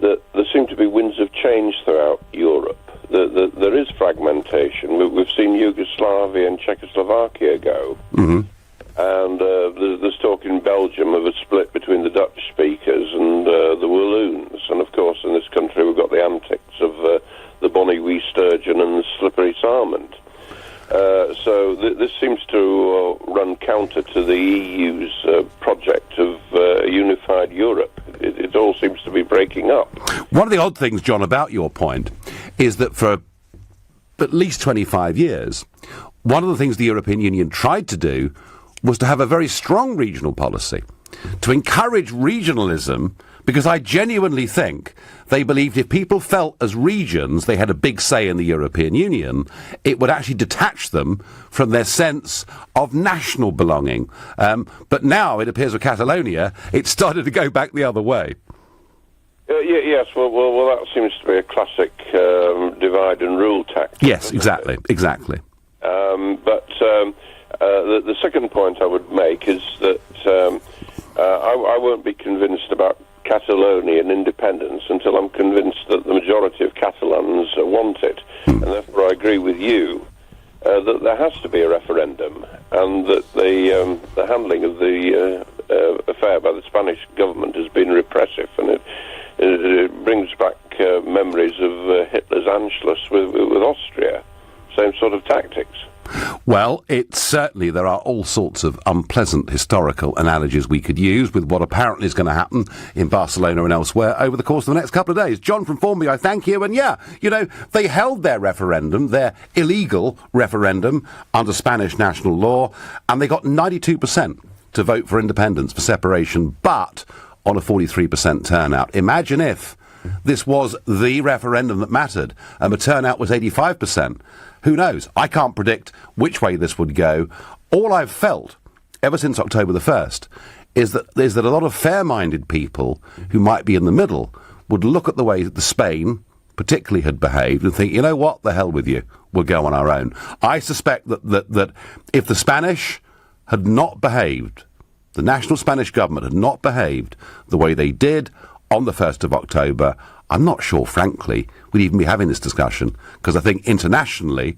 That there seem to be winds of change throughout Europe. There is fragmentation. We've seen Yugoslavia and Czechoslovakia go. Mm-hmm. And there's talk in Belgium of a split between the Dutch speakers and the Walloons. And of course in this country we've got the antics of the bonny wee sturgeon and the slippery salmon. So this seems to run counter to the EU's project of a unified Europe. It all seems to be breaking up. One of the odd things, John, about your point is that for at least 25 years, one of the things the European Union tried to do was to have a very strong regional policy, to encourage regionalism, because I genuinely think they believed if people felt as regions they had a big say in the European Union, it would actually detach them from their sense of national belonging. But now, it appears with Catalonia, it's started to go back the other way. Yes, well, that seems to be a classic divide and rule tactic. Yes, exactly. But the second point I would make is that I won't be convinced about Catalonian independence until I'm convinced that the majority of Catalans want it. And therefore I agree with you that there has to be a referendum, and that the handling of the affair by the Spanish government has been repressive, and it brings back memories of Hitler's Anschluss with Austria. Same sort of tactics. Well, there are all sorts of unpleasant historical analogies we could use with what apparently is going to happen in Barcelona and elsewhere over the course of the next couple of days. John from Formby, I thank you. And they held their referendum, their illegal referendum under Spanish national law, and they got 92% to vote for independence, for separation, but on a 43% turnout. Imagine if this was the referendum that mattered and the turnout was 85%. Who knows? I can't predict which way this would go. All I've felt ever since October the 1st is that a lot of fair-minded people who might be in the middle would look at the way that Spain particularly had behaved and think, you know what, the hell with you, we'll go on our own. I suspect that if the Spanish had not behaved, the national Spanish government had not behaved the way they did on the 1st of October, I'm not sure, frankly, we'd even be having this discussion, because I think internationally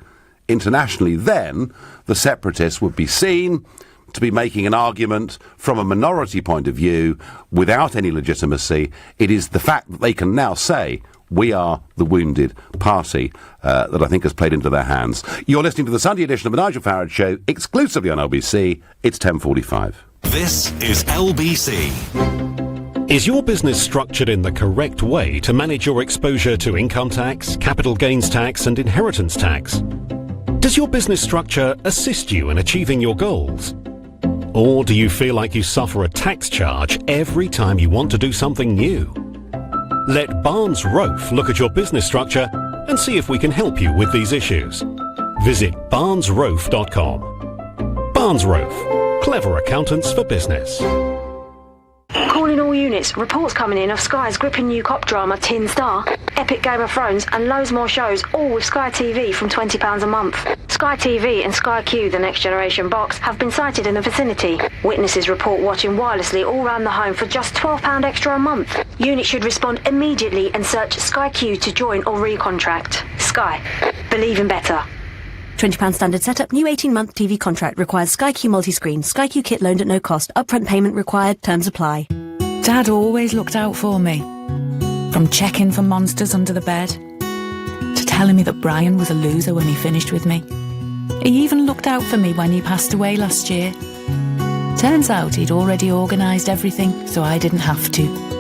then, the separatists would be seen to be making an argument from a minority point of view without any legitimacy. It is the fact that they can now say, we are the wounded party, that I think has played into their hands. You're listening to the Sunday edition of the Nigel Farage Show, exclusively on LBC. It's 10:45. This is LBC. Is your business structured in the correct way to manage your exposure to income tax, capital gains tax and inheritance tax? Does your business structure assist you in achieving your goals? Or do you feel like you suffer a tax charge every time you want to do something new? Let Barnes Rofe look at your business structure and see if we can help you with these issues. Visit barnesrofe.com. Barnes Rofe, clever accountants for business. Calling all units, reports coming in of Sky's gripping new cop drama Tin Star, epic Game of Thrones and loads more shows, all with Sky TV from £20 a month. Sky TV and Sky Q, the next generation box, have been sighted in the vicinity. Witnesses report watching wirelessly all round the home for just £12 extra a month. Units should respond immediately and search Sky Q to join or recontract. Sky. Believe in better. £20 standard setup, new 18-month TV contract requires Sky Q multi-screen, Sky Q kit loaned at no cost, upfront payment required, terms apply. Dad always looked out for me. From checking for monsters under the bed, to telling me that Brian was a loser when he finished with me. He even looked out for me when he passed away last year. Turns out he'd already organised everything, so I didn't have to.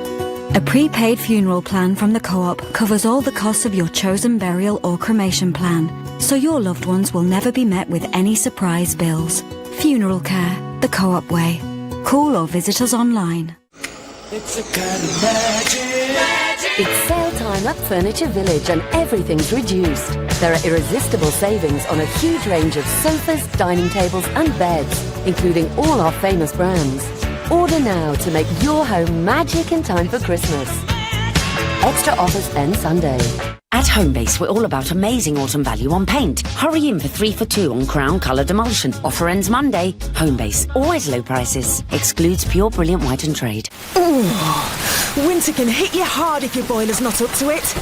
A prepaid funeral plan from the Co-op covers all the costs of your chosen burial or cremation plan, so your loved ones will never be met with any surprise bills. Funeral care, the Co-op way. Call or visit us online. It's a kind of magic. It's sale time at Furniture Village and everything's reduced. There are irresistible savings on a huge range of sofas, dining tables and beds, including all our famous brands. Order now to make your home magic in time for Christmas. Extra offers end Sunday. At Homebase, we're all about amazing autumn value on paint. Hurry in for 3 for 2 on Crown Colour Demulsion. Offer ends Monday. Homebase, always low prices. Excludes pure brilliant white and trade. Ooh, winter can hit you hard if your boiler's not up to it.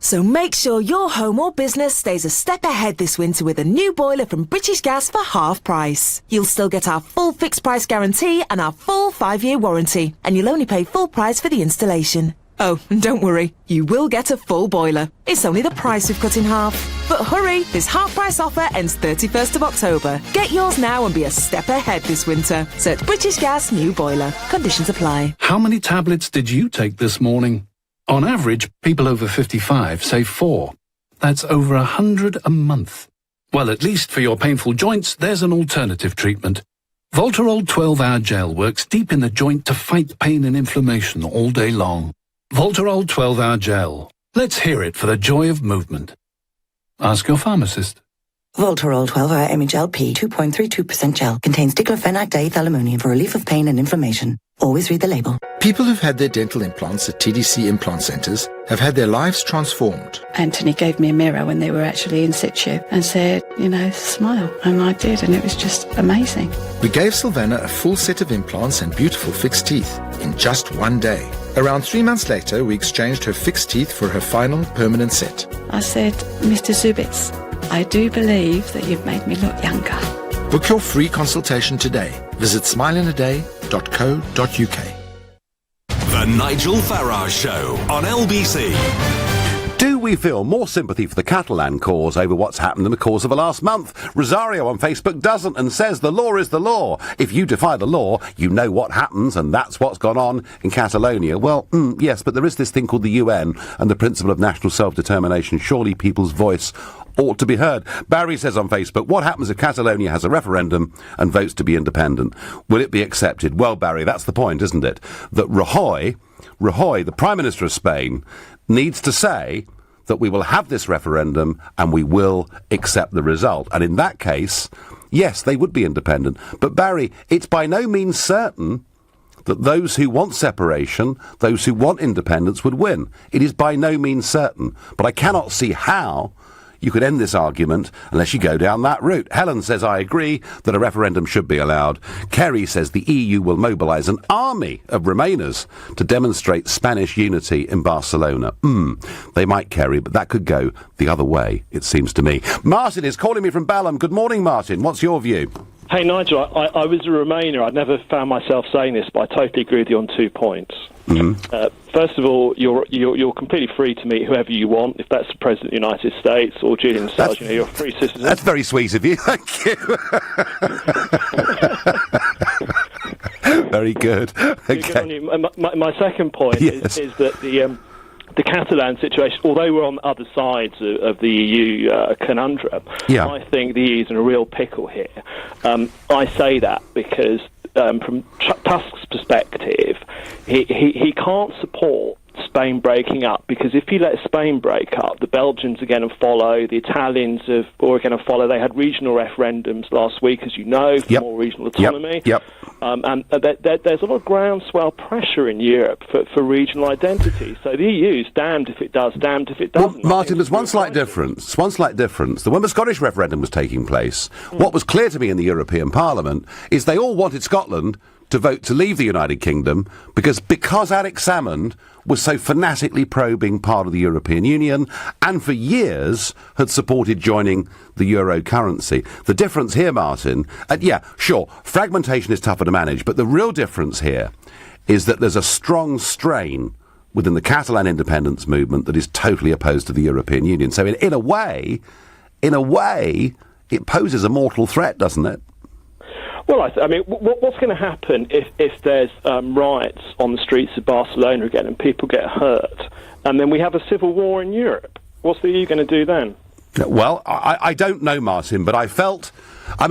So make sure your home or business stays a step ahead this winter with a new boiler from British Gas for half price. You'll still get our full fixed price guarantee and our full 5-year warranty. And you'll only pay full price for the installation. Oh, and don't worry, you will get a full boiler. It's only the price we've cut in half. But hurry, this half-price offer ends 31st of October. Get yours now and be a step ahead this winter. Search British Gas New Boiler. Conditions apply. How many tablets did you take this morning? On average, people over 55 say 4. That's over 100 a month. Well, at least for your painful joints, there's an alternative treatment. Voltarol 12-hour gel works deep in the joint to fight pain and inflammation all day long. Voltarol 12-hour gel. Let's hear it for the joy of movement. Ask your pharmacist. Voltarol 12-hour Emigel P 2.32% gel contains diclofenac diethylamonium for relief of pain and inflammation. Always read the label. People who've had their dental implants at TDC implant centres have had their lives transformed. Anthony gave me a mirror when they were actually in situ and said, smile. And I did, and it was just amazing. We gave Sylvana a full set of implants and beautiful fixed teeth in just one day. Around 3 months later, we exchanged her fixed teeth for her final permanent set. I said, Mr. Zubitz, I do believe that you've made me look younger. Book your free consultation today. Visit smileinaday.co.uk. The Nigel Farage Show on LBC. Do we feel more sympathy for the Catalan cause over what's happened in the course of the last month? Rosario on Facebook doesn't and says the law is the law. If you defy the law, you know what happens, and that's what's gone on in Catalonia. Well, yes, but there is this thing called the UN and the principle of national self-determination. Surely people's voice ought to be heard. Barry says on Facebook, what happens if Catalonia has a referendum and votes to be independent? Will it be accepted? Well, Barry, that's the point, isn't it? That Rajoy, the Prime Minister of Spain, needs to say that we will have this referendum and we will accept the result. And in that case, yes, they would be independent. But Barry, it's by no means certain that those who want separation, those who want independence would win. It is by no means certain. But I cannot see how you could end this argument unless you go down that route. Helen says, I agree that a referendum should be allowed. Kerry says the EU will mobilise an army of Remainers to demonstrate Spanish unity in Barcelona. They might, Kerry, but that could go the other way, it seems to me. Martin is calling me from Balham. Good morning, Martin. What's your view? Hey, Nigel, I was a Remainer. I'd never found myself saying this, but I totally agree with you on 2 points. First of all, you're completely free to meet whoever you want, if that's the President of the United States or Julian Assange. You're a free citizen. That's very sweet of you. Thank you. Very good. Okay. Good on you. My second point is that the Catalan situation, although we're on other sides of the EU conundrum, I think the EU is in a real pickle here. I say that because from Tusk's perspective, he can't support Spain breaking up, because if you let Spain break up, the Belgians are going to follow, the Italians are going to follow. They had regional referendums last week, as you know, for more regional autonomy. And there's a lot of groundswell pressure in Europe for regional identity. So the EU's damned if it does, damned if it doesn't. Well, Martin, there's one slight difference. That when the Scottish referendum was taking place, what was clear to me in the European Parliament is they all wanted Scotland to vote to leave the United Kingdom because Alex Salmond was so fanatically pro being part of the European Union and for years had supported joining the euro currency. The difference here, Martin, fragmentation is tougher to manage, but the real difference here is that there's a strong strain within the Catalan independence movement that is totally opposed to the European Union. So in a way, it poses a mortal threat, doesn't it? Well, I mean, what's going to happen if there's riots on the streets of Barcelona again and people get hurt, and then we have a civil war in Europe? What's the EU going to do then? Well, I don't know, Martin, but I tell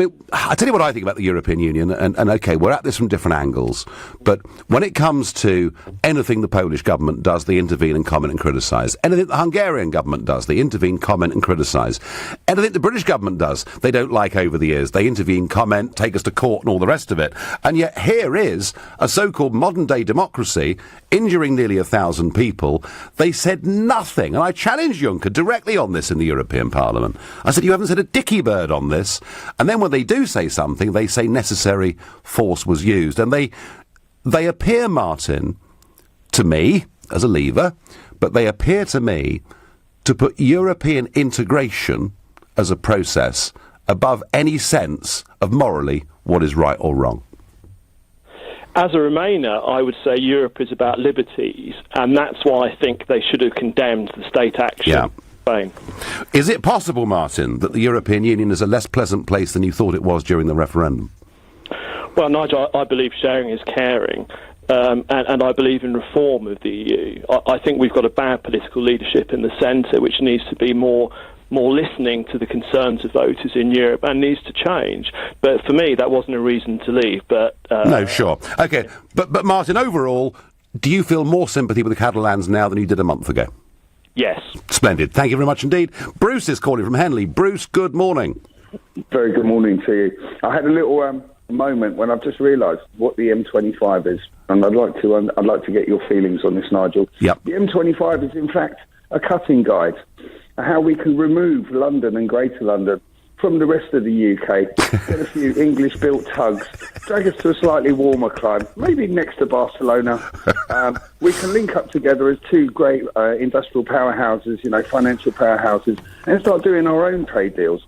you what I think about the European Union, and okay, we're at this from different angles, but when it comes to anything the Polish government does, they intervene and comment and criticise. Anything the Hungarian government does, they intervene, comment and criticise. Anything the British government does, they don't like over the years. They intervene, comment, take us to court and all the rest of it. And yet here is a so-called modern-day democracy injuring nearly 1,000 people. They said nothing, and I challenged Juncker directly on this in the European Parliament. I said, you haven't said a dicky bird on this. And then when they do say something, they say necessary force was used. And they appear, Martin, to me, as a leaver, but they appear to me to put European integration as a process above any sense of morally what is right or wrong. As a Remainer, I would say Europe is about liberties, and that's why I think they should have condemned the state action. Yeah. Is it possible, Martin, that the European Union is a less pleasant place than you thought it was during the referendum? Well, Nigel, I believe sharing is caring, and I believe in reform of the EU. I think we've got a bad political leadership in the centre, which needs to be more listening to the concerns of voters in Europe and needs to change. But for me, that wasn't a reason to leave. But no, sure. OK, but Martin, overall, do you feel more sympathy with the Catalans now than you did a month ago? Yes. Splendid. Thank you very much indeed. Bruce is calling from Henley. Bruce, good morning. Very good morning to you. I had a little moment when I've just realised what the M25 is, and I'd like to get your feelings on this, Nigel. Yep. The M25 is in fact a cutting guide, how we can remove London and Greater London from the rest of the UK, get a few English-built tugs, drag us to a slightly warmer climate, maybe next to Barcelona. We can link up together as two great industrial powerhouses, financial powerhouses, and start doing our own trade deals,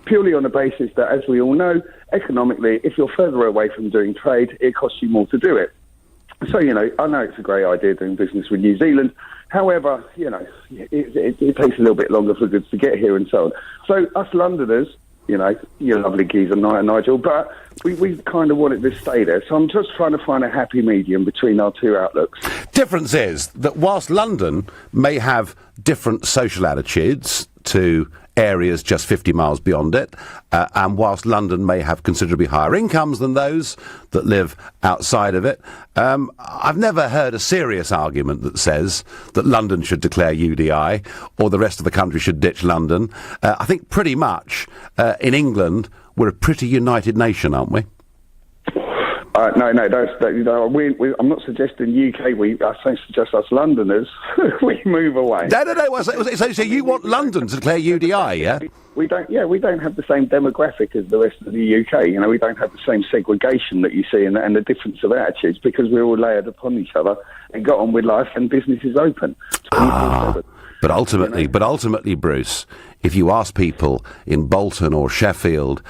purely on the basis that, as we all know, economically, if you're further away from doing trade, it costs you more to do it. So, I know it's a great idea doing business with New Zealand. However, it takes a little bit longer for goods to get here and so on. So us Londoners, you're lovely geezer, Nigel, but we kind of want it to stay there. So I'm just trying to find a happy medium between our two outlooks. Difference is that whilst London may have different social attitudes to areas just 50 miles beyond it, and whilst London may have considerably higher incomes than those that live outside of it, I've never heard a serious argument that says that London should declare UDI or the rest of the country should ditch London. I think pretty much in England we're a pretty united nation, aren't we? No, I'm not suggesting UK. I suggest us Londoners we move away. No. So you want London to declare UDI, yeah? We don't have the same demographic as the rest of the UK. We don't have the same segregation that you see and the difference of attitudes because we're all layered upon each other and got on with life and business is open 24/7. But ultimately, Bruce, if you ask people in Bolton or Sheffield,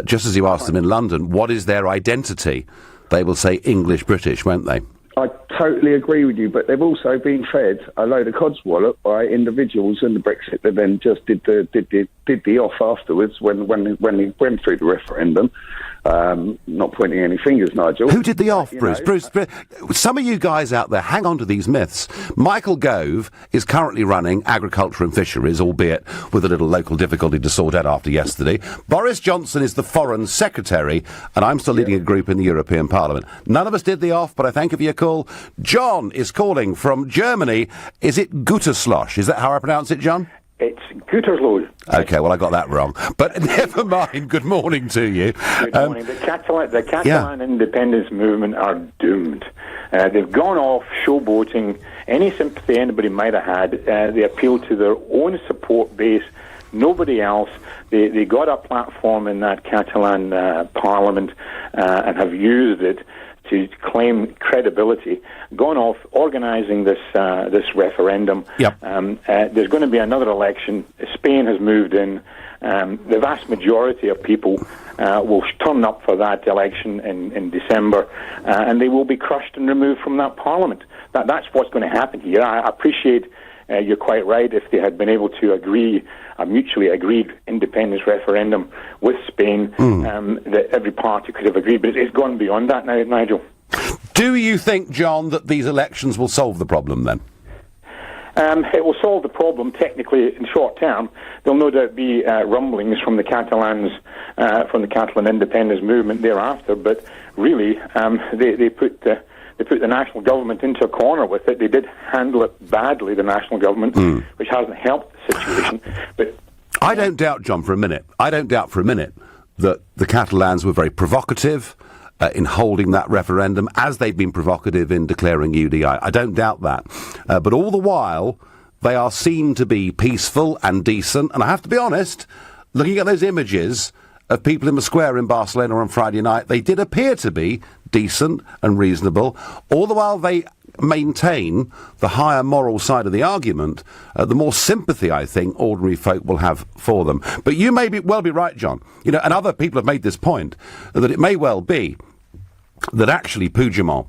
just as you ask them in London, what is their identity, they will say English-British, won't they? I totally agree with you, but they've also been fed a load of codswallop by individuals in the Brexit that then just did the off afterwards when he went through the referendum. Not pointing any fingers, Nigel. Who did the off, Bruce? Bruce, some of you guys out there, hang on to these myths. Michael Gove is currently running agriculture and fisheries, albeit with a little local difficulty to sort out after yesterday. Boris Johnson is the foreign secretary, and I'm still leading a group in the European Parliament. None of us did the off, but I thank you for your call. John is calling from Germany. Is it Gütersloh? Is that how I pronounce it, John? It's Gütersloh. Okay, well, I got that wrong. But never mind. Good morning to you. Good morning. The Catalan independence movement are doomed. They've gone off showboating any sympathy anybody might have had. They appeal to their own support base, nobody else. They got a platform in that Catalan parliament and have used it to claim credibility, gone off organising this referendum. Yep. There's going to be another election. Spain has moved in. The vast majority of people will turn up for that election in December, and they will be crushed and removed from that parliament. That's what's going to happen here. I appreciate you're quite right. If they had been able to agree a mutually agreed independence referendum with Spain, that every party could have agreed. But it's gone beyond that now, Nigel. Do you think, John, that these elections will solve the problem then? It will solve the problem technically in short term. There'll no doubt be rumblings from the Catalans, from the Catalan independence movement thereafter. But really, they put the national government into a corner with it. They did handle it badly, the national government, which hasn't helped the situation. But I don't doubt, John, for a minute. I don't doubt for a minute that the Catalans were very provocative in holding that referendum, as they've been provocative in declaring UDI. I don't doubt that. But all the while, they are seen to be peaceful and decent. And I have to be honest, looking at those images of people in the square in Barcelona on Friday night, they did appear to be decent and reasonable. All the while they maintain the higher moral side of the argument, the more sympathy, I think, ordinary folk will have for them. But you may well be right, John. You know, and other people have made this point, that it may well be that actually Puigdemont,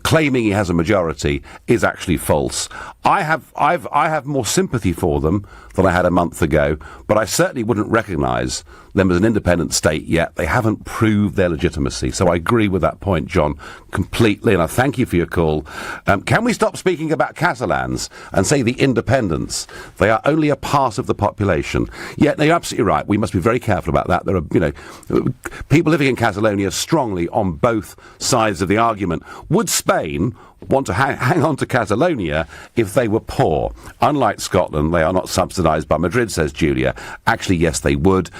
claiming he has a majority is actually false. I have more sympathy for them than I had a month ago, but I certainly wouldn't recognise them as an independent state yet. They haven't proved their legitimacy. So I agree with that point, John, completely, and I thank you for your call. Can we stop speaking about Catalans and say the independents? They are only a part of the population. Yeah, no, you're absolutely right. We must be very careful about that. There are, people living in Catalonia strongly on both sides of the argument. Would Spain want to hang on to Catalonia if they were poor? Unlike Scotland, they are not subsidised by Madrid, says Julia. Actually, yes, they would.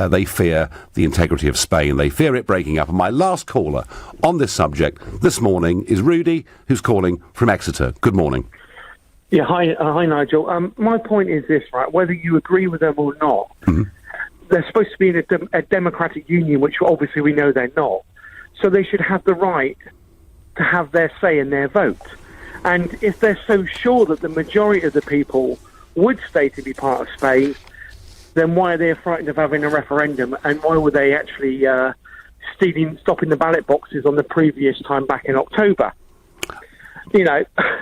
They fear the integrity of Spain. They fear it breaking up. And my last caller on this subject this morning is Rudy, who's calling from Exeter. Good morning. Yeah, hi, Nigel. My point is this, right? Whether you agree with them or not, they're supposed to be in a democratic union, which obviously we know they're not. So they should have the right to have their say in their vote. And if they're so sure that the majority of the people would stay to be part of Spain, then why are they frightened of having a referendum? And why were they actually stopping the ballot boxes on the previous time back in October?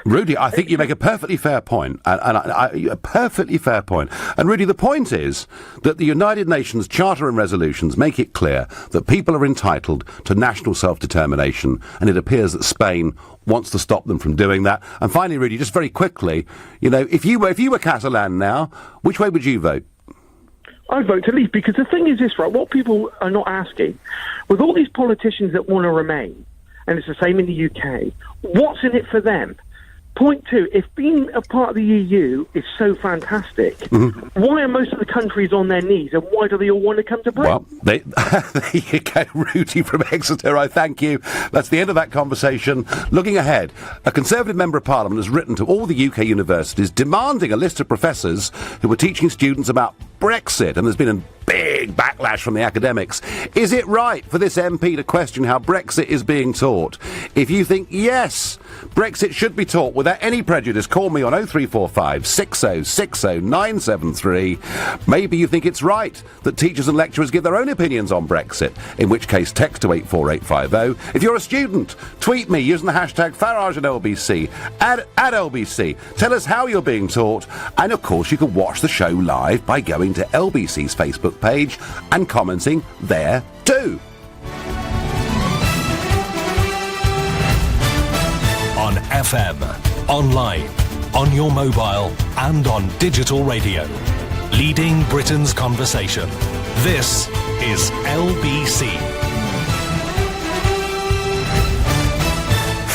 Rudy, I think you make a perfectly fair point, a perfectly fair point. And Rudy, the point is that the United Nations Charter and resolutions make it clear that people are entitled to national self-determination, and it appears that Spain wants to stop them from doing that. And finally, Rudy, just very quickly, if you were Catalan now, which way would you vote? I'd vote to leave, because the thing is this, right? What people are not asking, with all these politicians that want to remain, and it's the same in the UK, what's in it for them? Point two, if being a part of the EU is so fantastic, why are most of the countries on their knees, and why do they all want to come to Britain? Well, there you go, Rudy from Exeter, I thank you. That's the end of that conversation. Looking ahead, a Conservative Member of Parliament has written to all the UK universities demanding a list of professors who were teaching students about Brexit, and there's been a big backlash from the academics. Is it right for this MP to question how Brexit is being taught? If you think yes, Brexit should be taught without any prejudice, call me on 0345 6060 973. Maybe you think it's right that teachers and lecturers give their own opinions on Brexit, in which case text to 84850. If you're a student, tweet me using the hashtag Farage at LBC, at LBC. Tell us how you're being taught, and of course you can watch the show live by going to LBC's Facebook page and commenting there too. On FM, online, on your mobile and on digital radio. Leading Britain's conversation. This is LBC.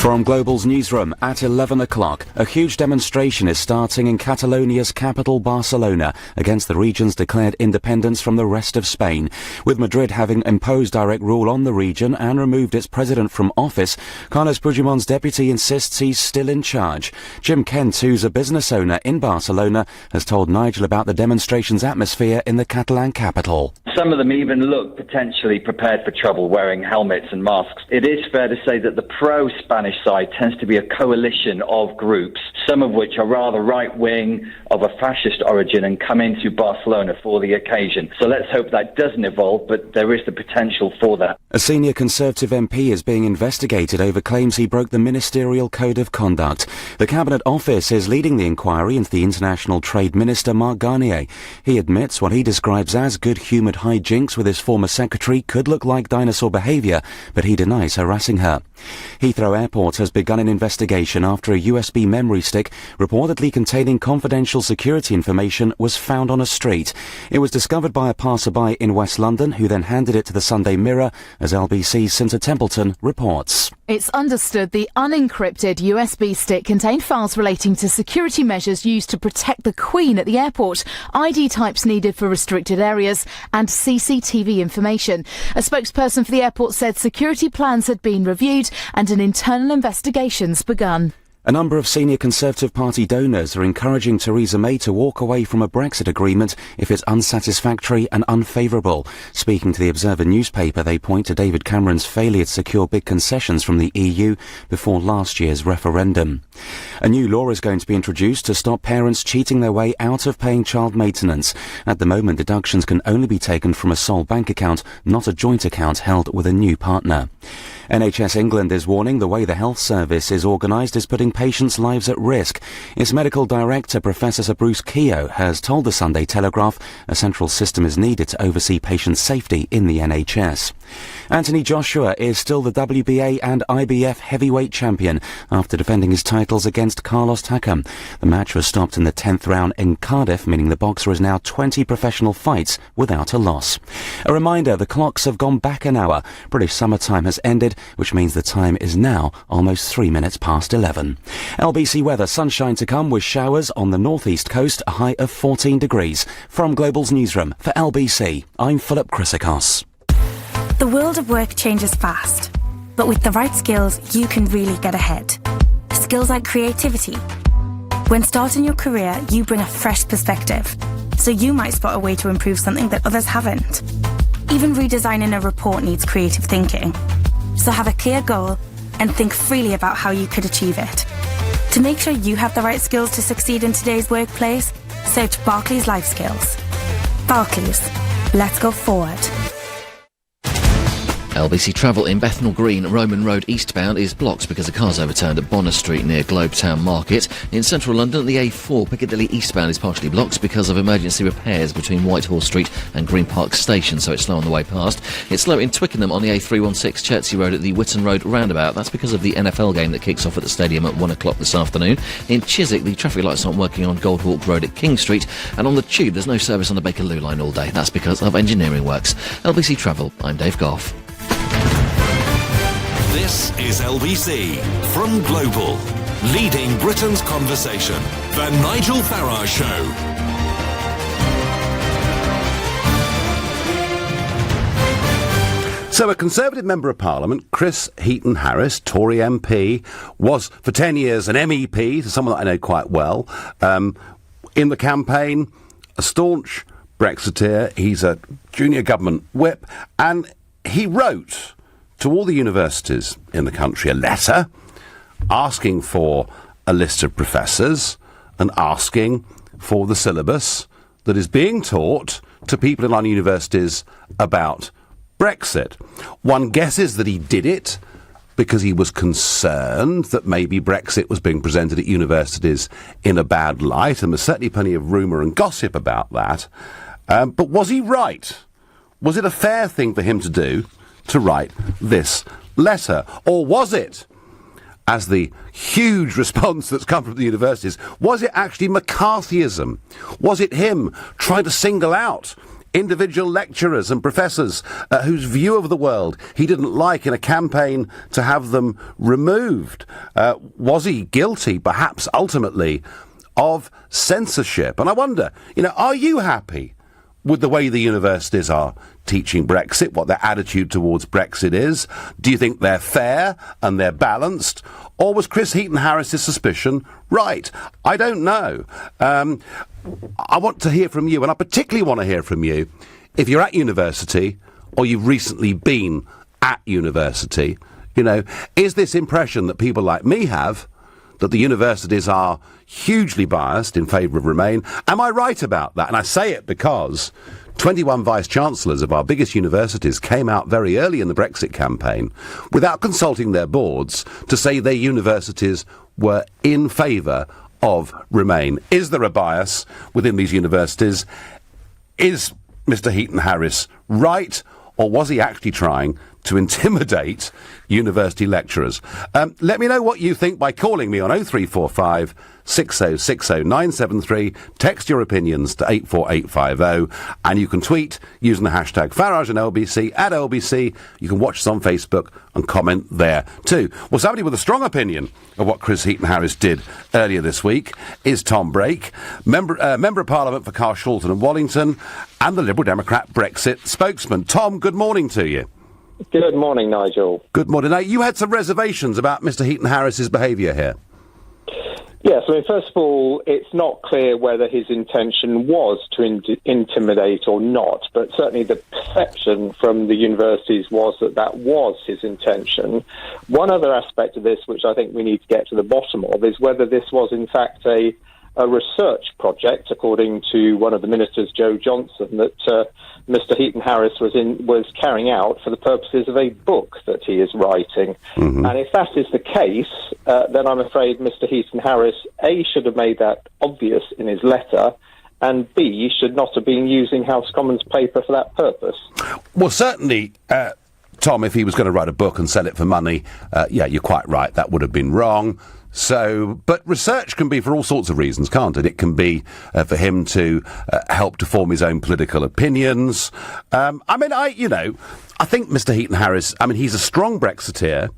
From Global's newsroom at 11 o'clock, a huge demonstration is starting in Catalonia's capital, Barcelona, against the region's declared independence from the rest of Spain. With Madrid having imposed direct rule on the region and removed its president from office, Carles Puigdemont's deputy insists he's still in charge. Jim Kent, who's a business owner in Barcelona, has told Nigel about the demonstration's atmosphere in the Catalan capital. Some of them even look potentially prepared for trouble, wearing helmets and masks. It is fair to say that the pro-Spanish side tends to be a coalition of groups, some of which are rather right-wing, of a fascist origin, and come into Barcelona for the occasion. So let's hope that doesn't evolve, but there is the potential for that. A senior Conservative MP is being investigated over claims he broke the ministerial code of conduct. The Cabinet Office is leading the inquiry into the International Trade Minister, Marc Garnier. He admits what he describes as good-humoured hijinks with his former secretary could look like dinosaur behaviour, but he denies harassing her. Heathrow Airport has begun an investigation after a USB memory stick reportedly containing confidential security information was found on a street. It was discovered by a passerby in West London, who then handed it to the Sunday Mirror, as LBC's Cynthia Templeton reports. It's understood the unencrypted USB stick contained files relating to security measures used to protect the Queen at the airport, ID types needed for restricted areas, and CCTV information. A spokesperson for the airport said security plans had been reviewed and an internal investigation's begun. A number of senior Conservative Party donors are encouraging Theresa May to walk away from a Brexit agreement if it's unsatisfactory and unfavourable. Speaking to the Observer newspaper, they point to David Cameron's failure to secure big concessions from the EU before last year's referendum. A new law is going to be introduced to stop parents cheating their way out of paying child maintenance. At the moment, deductions can only be taken from a sole bank account, not a joint account held with a new partner. NHS England is warning the way the health service is organised is putting patients' lives at risk. Its medical director, Professor Sir Bruce Keogh, has told the Sunday Telegraph a central system is needed to oversee patient safety in the NHS. Anthony Joshua is still the WBA and IBF heavyweight champion after defending his titles against Carlos Takam. The match was stopped in the 10th round in Cardiff, meaning the boxer has now 20 professional fights without a loss. A reminder, the clocks have gone back an hour. British summertime has ended, which means the time is now almost 3 minutes past 11. LBC weather, sunshine to come with showers on the northeast coast, a high of 14 degrees. From Global's newsroom for LBC, I'm Philip Chrysikos. The world of work changes fast, but with the right skills, you can really get ahead. Skills like creativity. When starting your career, you bring a fresh perspective, so you might spot a way to improve something that others haven't. Even redesigning a report needs creative thinking. So have a clear goal and think freely about how you could achieve it. To make sure you have the right skills to succeed in today's workplace, search Barclays Life Skills. Barclays. Let's go forward. LBC Travel in Bethnal Green, Roman Road eastbound is blocked because a car's overturned at Bonner Street near Globetown Market. In central London, the A4 Piccadilly eastbound is partially blocked because of emergency repairs between Whitehall Street and Green Park Station, so it's slow on the way past. It's slow in Twickenham on the A316 Chertsey Road at the Whitton Road roundabout. That's because of the NFL game that kicks off at the stadium at 1 o'clock this afternoon. In Chiswick, the traffic lights aren't working on Goldhawk Road at King Street, and on the Tube, there's no service on the Bakerloo line all day. That's because of engineering works. LBC Travel, I'm Dave Goff. This is LBC from Global, leading Britain's conversation. The Nigel Farage Show. So a Conservative Member of Parliament, Chris Heaton-Harris, Tory MP, was for 10 years an MEP, so someone that I know quite well. In the campaign, a staunch Brexiteer. He's a junior government whip, and he wrote to all the universities in the country a letter asking for a list of professors and asking for the syllabus that is being taught to people in our universities about Brexit. One guesses that he did it because he was concerned that maybe Brexit was being presented at universities in a bad light, and there's certainly plenty of rumour and gossip about that. But was he right? Was it a fair thing for him to do, to write this letter? Or was it, as the huge response that's come from the universities, was it actually McCarthyism? Was it him trying to single out individual lecturers and professors whose view of the world he didn't like in a campaign to have them removed? Was he guilty, perhaps ultimately, of censorship? And I wonder, are you happy with the way the universities are teaching Brexit, what their attitude towards Brexit is? Do you think they're fair and they're balanced? Or was Chris Heaton-Harris's suspicion right? I don't know. I want to hear from you, and I particularly want to hear from you if you're at university or you've recently been at university. Is this impression that people like me have that the universities are hugely biased in favour of Remain? Am I right about that? And I say it because 21 vice-chancellors of our biggest universities came out very early in the Brexit campaign without consulting their boards to say their universities were in favour of Remain. Is there a bias within these universities? Is Mr. Heaton-Harris right, or was he actually trying to intimidate university lecturers? Let me know what you think by calling me on 0345 6060 973. Text your opinions to 84850, and you can tweet using the hashtag Farage and LBC at LBC. You can watch us on Facebook and comment there too. Well, somebody with a strong opinion of what Chris Heaton-Harris did earlier this week is Tom Brake, Member of Parliament for Carshalton and Wallington, and the Liberal Democrat Brexit spokesman. Tom, good morning to you. Good morning, Nigel. Good morning. Now, you had some reservations about Mr. Heaton-Harris's behaviour here. Yes, first of all, it's not clear whether his intention was to intimidate or not, but certainly the perception from the universities was that was his intention. One other aspect of this, which I think we need to get to the bottom of, is whether this was in fact a research project, according to one of the ministers, Joe Johnson, that Mr. Heaton-Harris was carrying out for the purposes of a book that he is writing. Mm-hmm. And if that is the case, then I'm afraid Mr. Heaton-Harris, A, should have made that obvious in his letter, and B, should not have been using House Commons paper for that purpose. Well, certainly, Tom, if he was going to write a book and sell it for money, yeah, you're quite right, that would have been wrong. So, but research can be for all sorts of reasons, can't it? It can be for him to help to form his own political opinions. I think Mr. Heaton-Harris, he's a strong Brexiteer.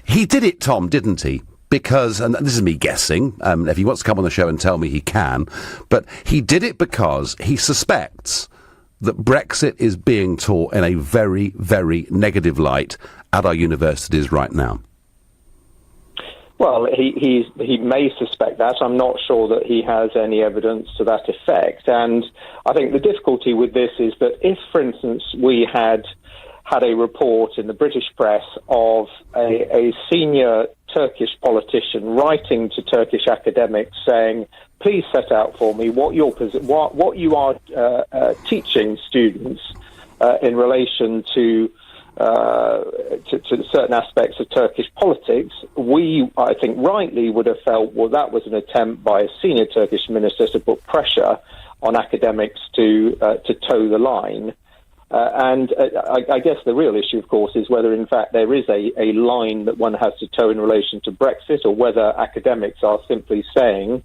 He did it, Tom, didn't he? Because, and this is me guessing, if he wants to come on the show and tell me, he can, but he did it because he suspects that Brexit is being taught in a very, very negative light at our universities right now. Well, he may suspect that. I'm not sure that he has any evidence to that effect. And I think the difficulty with this is that if, for instance, we had a report in the British press of a senior Turkish politician writing to Turkish academics saying, please set out for me what you are teaching students in relation to certain aspects of Turkish politics, we, I think, rightly would have felt, well, that was an attempt by a senior Turkish minister to put pressure on academics to toe the line. I guess the real issue, of course, is whether, in fact, there is a line that one has to toe in relation to Brexit, or whether academics are simply saying,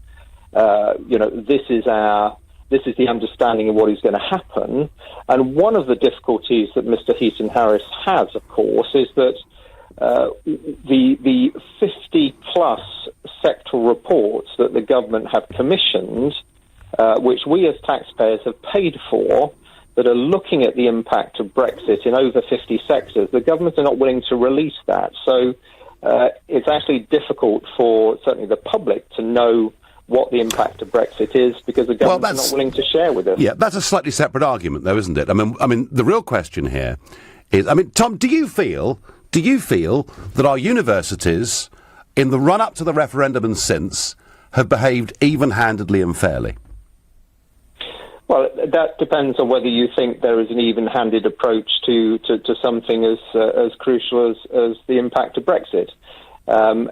this is the understanding of what is going to happen. And one of the difficulties that Mr. Heaton-Harris has, of course, is that the 50-plus sectoral reports that the government have commissioned, which we as taxpayers have paid for, that are looking at the impact of Brexit in over 50 sectors, the government are not willing to release that. So it's actually difficult for certainly the public to know what the impact of Brexit is, because the government's not willing to share with us. Yeah, that's a slightly separate argument, though, isn't it? I mean, the real question here is, Tom, do you feel that our universities, in the run-up to the referendum and since, have behaved even-handedly and fairly? Well, that depends on whether you think there is an even-handed approach to something as crucial as the impact of Brexit.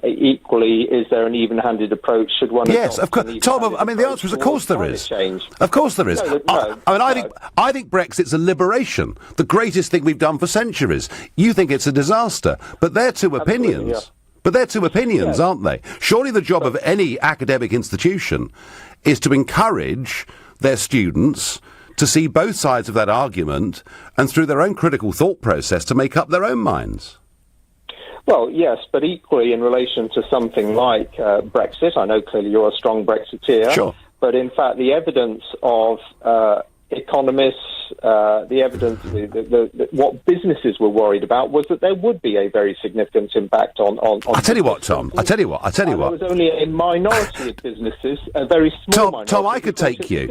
Equally, is there an even-handed approach? Should one? Yes, of course, Tom. The answer is, of course, there is. Change? Of course, there is. I think Brexit's a liberation, the greatest thing we've done for centuries. You think it's a disaster, but they're two opinions. Yeah. But they're two opinions, aren't they? Surely the job of any academic institution is to encourage their students to see both sides of that argument and, through their own critical thought process, to make up their own minds. Well, yes, but equally in relation to something like Brexit, I know clearly you're a strong Brexiteer, sure. But in fact the evidence of economists, the evidence, what businesses were worried about was that there would be a very significant impact on I tell you what, Tom. I tell you what. There was only a minority of businesses, a very small minority. Tom, I could take you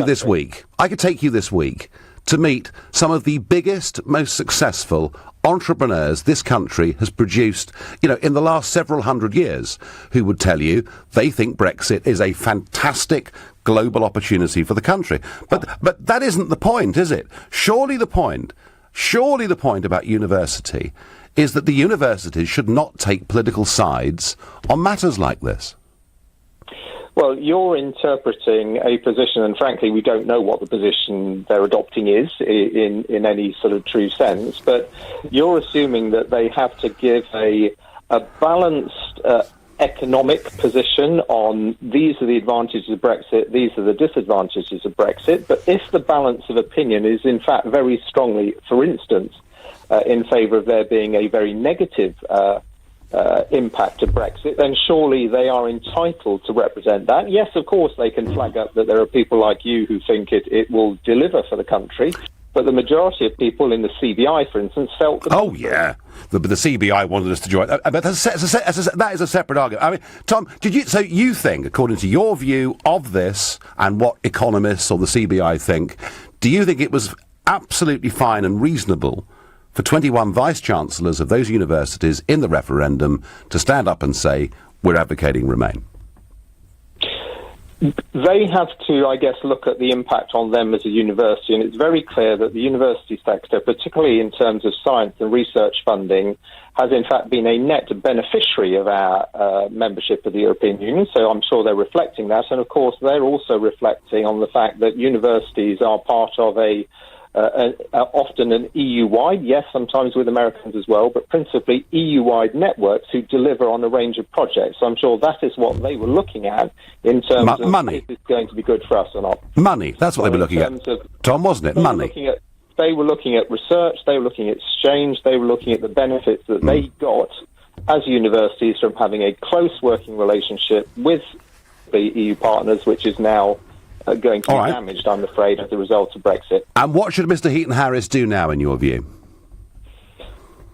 this week. I could take you this week to meet some of the biggest, most successful entrepreneurs this country has produced, in the last several hundred years, who would tell you they think Brexit is a fantastic global opportunity for the country. But that isn't the point, is it? Surely the point about university is that the universities should not take political sides on matters like this. Well, you're interpreting a position, and frankly, we don't know what the position they're adopting is in any sort of true sense, but you're assuming that they have to give a balanced economic position on these are the advantages of Brexit, these are the disadvantages of Brexit, but if the balance of opinion is in fact very strongly, for instance, in favour of there being a very negative impact of Brexit, then surely they are entitled to represent that. Yes, of course, they can flag up that there are people like you who think it will deliver for the country, but the majority of people in the CBI, for instance, felt that... Oh, yeah. But the CBI wanted us to join. But that is a separate argument. I mean, Tom, so you think, according to your view of this and what economists or the CBI think, do you think it was absolutely fine and reasonable for 21 vice-chancellors of those universities in the referendum to stand up and say, we're advocating Remain? They have to, I guess, look at the impact on them as a university, and it's very clear that the university sector, particularly in terms of science and research funding, has in fact been a net beneficiary of our membership of the European Union, so I'm sure they're reflecting that, and of course they're also reflecting on the fact that universities are part of often an EU-wide, yes, sometimes with Americans as well, but principally EU-wide networks who deliver on a range of projects. So I'm sure that is what they were looking at in terms of money. If it's going to be good for us or not. Money, that's what they were looking at. Tom, wasn't it? Money. They were looking at research, they were looking at exchange, they were looking at the benefits that they got as universities from having a close working relationship with the EU partners, which is now going to be damaged, I'm afraid, as a result of Brexit. And what should Mr Heaton-Harris do now, in your view?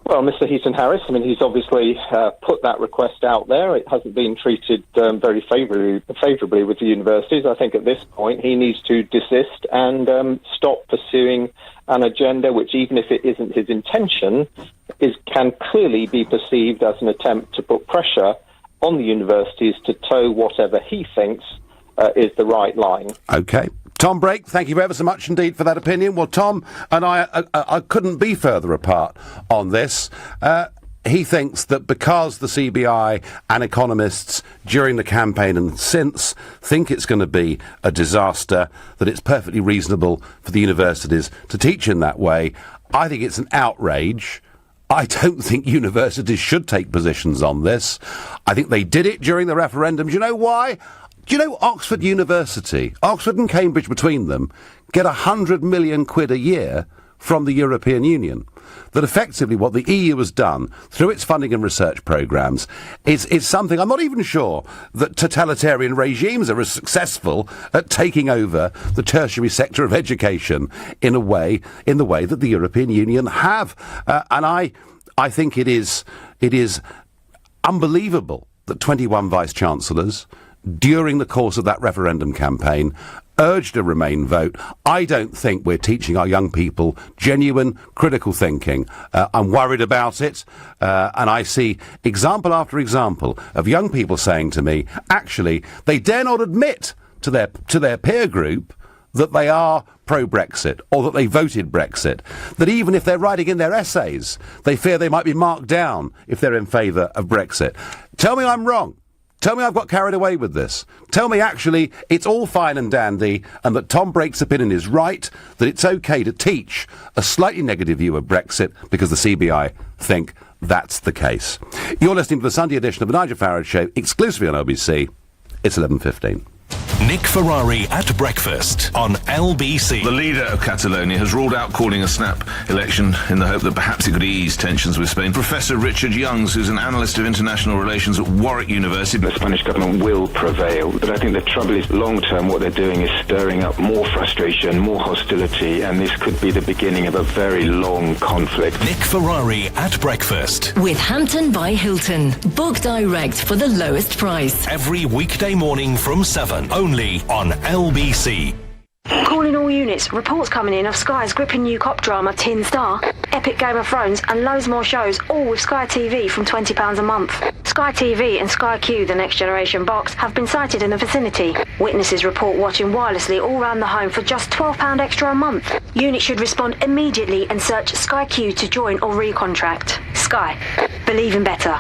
Well, Mr Heaton-Harris, he's obviously put that request out there. It hasn't been treated very favourably with the universities. I think at this point he needs to desist and stop pursuing an agenda which, even if it isn't his intention, can clearly be perceived as an attempt to put pressure on the universities to toe whatever he thinks is the right line. OK. Tom Brake, thank you ever so much indeed for that opinion. Well, Tom and I couldn't be further apart on this. He thinks that because the CBI and economists during the campaign and since think it's going to be a disaster, that it's perfectly reasonable for the universities to teach in that way. I think it's an outrage. I don't think universities should take positions on this. I think they did it during the referendum. Do you know why? Do you know Oxford University, Oxford and Cambridge between them, get 100 million quid a year from the European Union? That effectively what the EU has done through its funding and research programmes is something I'm not even sure that totalitarian regimes are as successful at taking over the tertiary sector of education in the way that the European Union have. And I think it is unbelievable that 21 vice-chancellors during the course of that referendum campaign, urged a Remain vote. I don't think we're teaching our young people genuine critical thinking. I'm worried about it, and I see example after example of young people saying to me, actually, they dare not admit to their peer group that they are pro-Brexit, or that they voted Brexit, that even if they're writing in their essays, they fear they might be marked down if they're in favour of Brexit. Tell me I'm wrong. Tell me I've got carried away with this. Tell me, actually, it's all fine and dandy, and that Tom Brake's opinion is right, that it's OK to teach a slightly negative view of Brexit because the CBI think that's the case. You're listening to the Sunday edition of the Nigel Farage Show, exclusively on LBC. It's 11:15. Nick Ferrari at breakfast on LBC. The leader of Catalonia has ruled out calling a snap election in the hope that perhaps it could ease tensions with Spain. Professor Richard Youngs, who's an analyst of international relations at Warwick University. The Spanish government will prevail, but I think the trouble is long-term what they're doing is stirring up more frustration, more hostility, and this could be the beginning of a very long conflict. Nick Ferrari at breakfast. With Hampton by Hilton. Book direct for the lowest price. Every weekday morning from 7, only on LBC. Calling all units. Reports coming in of Sky's gripping new cop drama Tin Star, epic Game of Thrones, and loads more shows, all with Sky TV from £20 a month. Sky TV and Sky Q, the next generation box, have been sighted in the vicinity. Witnesses report watching wirelessly all round the home for just £12 extra a month. Units should respond immediately and search Sky Q to join or recontract. Sky. Believe in better.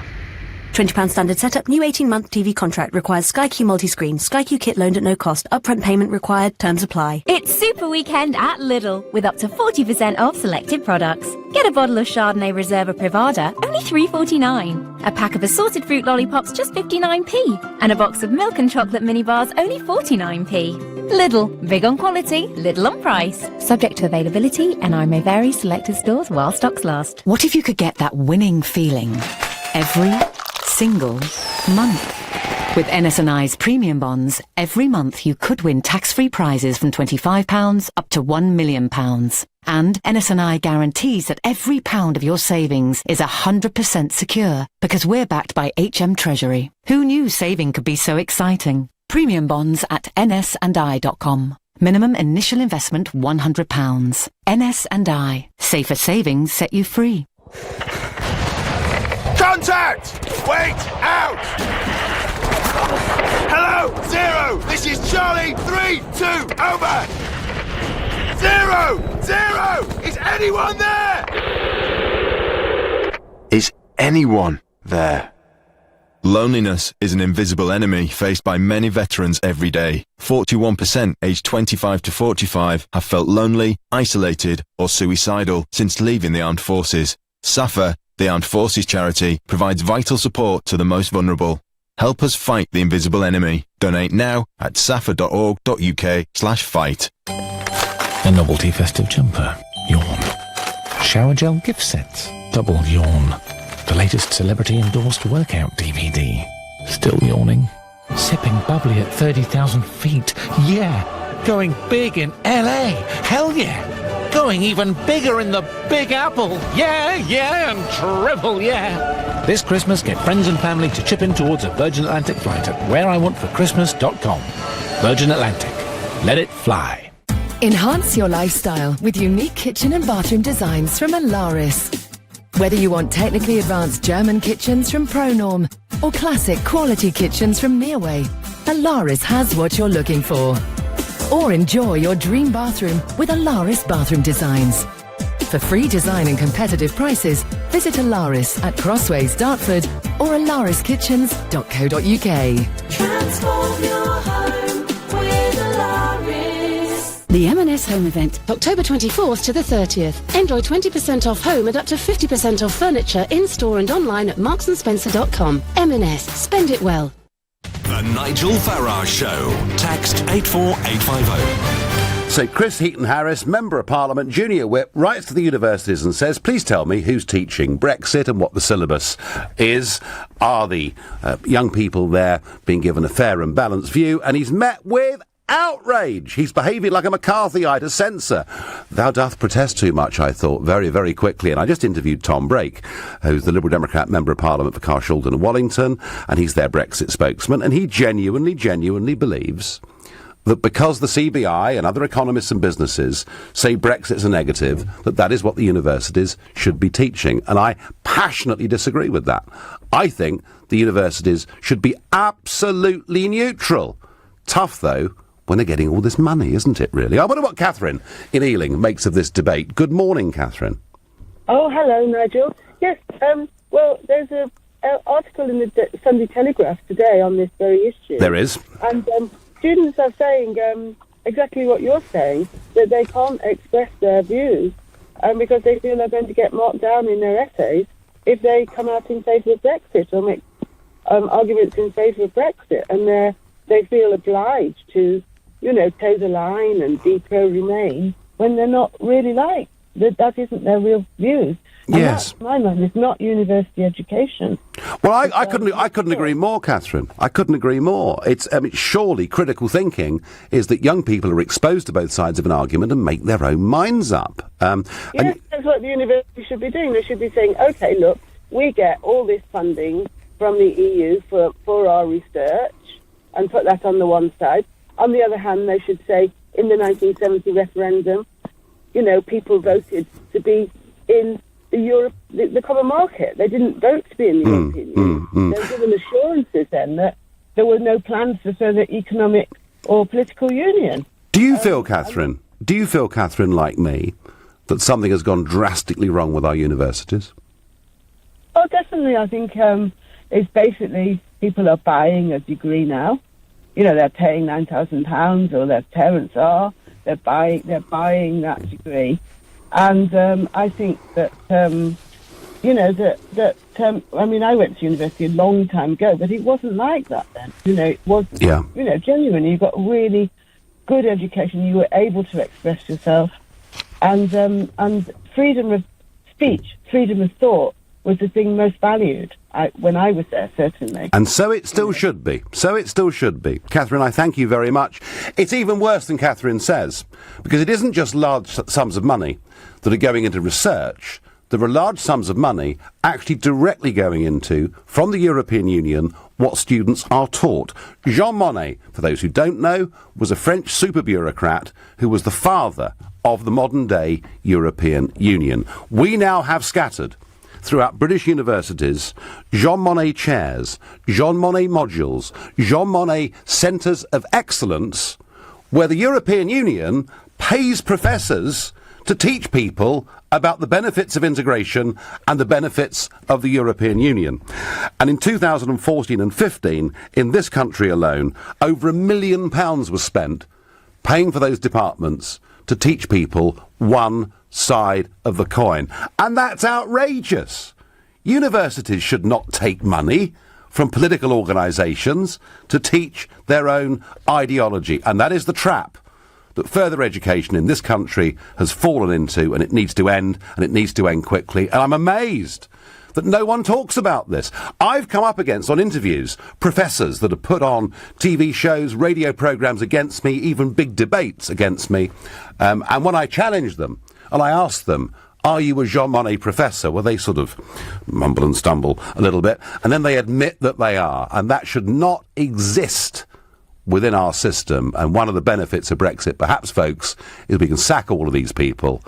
£20 standard setup, new 18-month TV contract requires Sky Q multi-screen. Sky Q kit loaned at no cost. Upfront payment required. Terms apply. It's Super Weekend at Lidl, with up to 40% off selected products. Get a bottle of Chardonnay Reserva Privada, only $3.49. A pack of assorted fruit lollipops, just 59p. And a box of milk and chocolate mini bars, only 49p. Lidl, big on quality, little on price. Subject to availability, and I may vary selected stores while stocks last. What if you could get that winning feeling every single month? With NS&I's premium bonds, every month you could win tax-free prizes from £25 up to £1 million. And NS&I guarantees that every pound of your savings is 100% secure, because we're backed by HM Treasury. Who knew saving could be so exciting? Premium bonds at nsandi.com. Minimum initial investment £100. NS&I. Safer savings set you free. Contact! Wait! Out! Hello! 0! This is Charlie! 3, 2, over! 0! 0! Is anyone there? Is anyone there? Loneliness is an invisible enemy faced by many veterans every day. 41% aged 25 to 45 have felt lonely, isolated or suicidal since leaving the armed forces. SAFA, the Armed Forces charity, provides vital support to the most vulnerable. Help us fight the invisible enemy. Donate now at safa.org.uk/fight. A novelty festive jumper. Yawn. Shower gel gift sets. Double yawn. The latest celebrity-endorsed workout DVD. Still yawning. Sipping bubbly at 30,000 feet. Yeah! Going big in LA! Hell yeah! Going even bigger in the Big Apple. Yeah, and triple yeah. This Christmas, get friends and family to chip in towards a Virgin Atlantic flight at whereIwantforchristmas.com. Virgin Atlantic. Let it fly. Enhance your lifestyle with unique kitchen and bathroom designs from Alaris. Whether you want technically advanced German kitchens from ProNorm or classic quality kitchens from Nearway, Alaris has what you're looking for. Or enjoy your dream bathroom with Alaris Bathroom Designs. For free design and competitive prices, visit Alaris at Crossways, Dartford, or alariskitchens.co.uk. Transform your home with Alaris. The M&S Home Event, October 24th to the 30th. Enjoy 20% off home and up to 50% off furniture in-store and online at marksandSpencer.com. M&S, spend it well. The Nigel Farage Show. Text 84850. So Chris Heaton-Harris, Member of Parliament, Junior Whip, writes to the universities and says, please tell me who's teaching Brexit and what the syllabus is. Are the young people there being given a fair and balanced view? And he's met with outrage. He's behaving like a McCarthyite, a censor. Thou doth protest too much, I thought, very, very quickly. And I just interviewed Tom Brake, who's the Liberal Democrat Member of Parliament for Carshalton and Wallington, and he's their Brexit spokesman, and he genuinely believes that because the CBI and other economists and businesses say Brexit's a negative, that is what the universities should be teaching. And I passionately disagree with that. I think the universities should be absolutely neutral. Tough, though, when they're getting all this money, isn't it, really? I wonder what Catherine in Ealing makes of this debate. Good morning, Catherine. Oh, hello, Nigel. Yes, well, there's an article in the Sunday Telegraph today on this very issue. There is. And students are saying exactly what you're saying, that they can't express their views because they feel they're going to get marked down in their essays if they come out in favour of Brexit or make arguments in favour of Brexit. And they feel obliged to, toe the line and be pro-Remain when they're not really like. That isn't their real views. And yes. That, to my mind, is not university education. Well, I couldn't agree more, Catherine. I couldn't agree more. It's surely critical thinking is that young people are exposed to both sides of an argument and make their own minds up. Yes, that's what the university should be doing. They should be saying, OK, look, we get all this funding from the EU for our research and put that on the one side. On the other hand, they should say, in the 1970 referendum, people voted to be in the common market. They didn't vote to be in the European Union. They were given assurances then that there were no plans for further economic or political union. Do you feel, Catherine, like me, that something has gone drastically wrong with our universities? Oh, definitely. I think it's basically people are buying a degree now. They're paying £9,000, or their parents are. They're buying that degree, and I think that I went to university a long time ago, but it wasn't like that then. It was genuinely. You got really good education. You were able to express yourself, and freedom of speech, freedom of thought was the thing most valued when I was there, certainly. And so it still should be. Catherine, I thank you very much. It's even worse than Catherine says, because it isn't just large sums of money that are going into research. There are large sums of money actually directly going into, from the European Union, what students are taught. Jean Monnet, for those who don't know, was a French super bureaucrat who was the father of the modern-day European Union. We now have scattered throughout British universities Jean Monnet chairs, Jean Monnet modules, Jean Monnet centres of excellence, where the European Union pays professors to teach people about the benefits of integration and the benefits of the European Union. And in 2014 and 15, in this country alone, over £1 million was spent paying for those departments to teach people one side of the coin. And that's outrageous. Universities should not take money from political organisations to teach their own ideology. And that is the trap that further education in this country has fallen into, and it needs to end, and it needs to end quickly. And I'm amazed that no one talks about this. I've come up against, on interviews, professors that have put on TV shows, radio programmes against me, even big debates against me. And when I challenge them, and I ask them, are you a Jean Monnet professor? Well, they sort of mumble and stumble a little bit, and then they admit that they are, and that should not exist within our system. And one of the benefits of Brexit, perhaps, folks, is we can sack all of these people,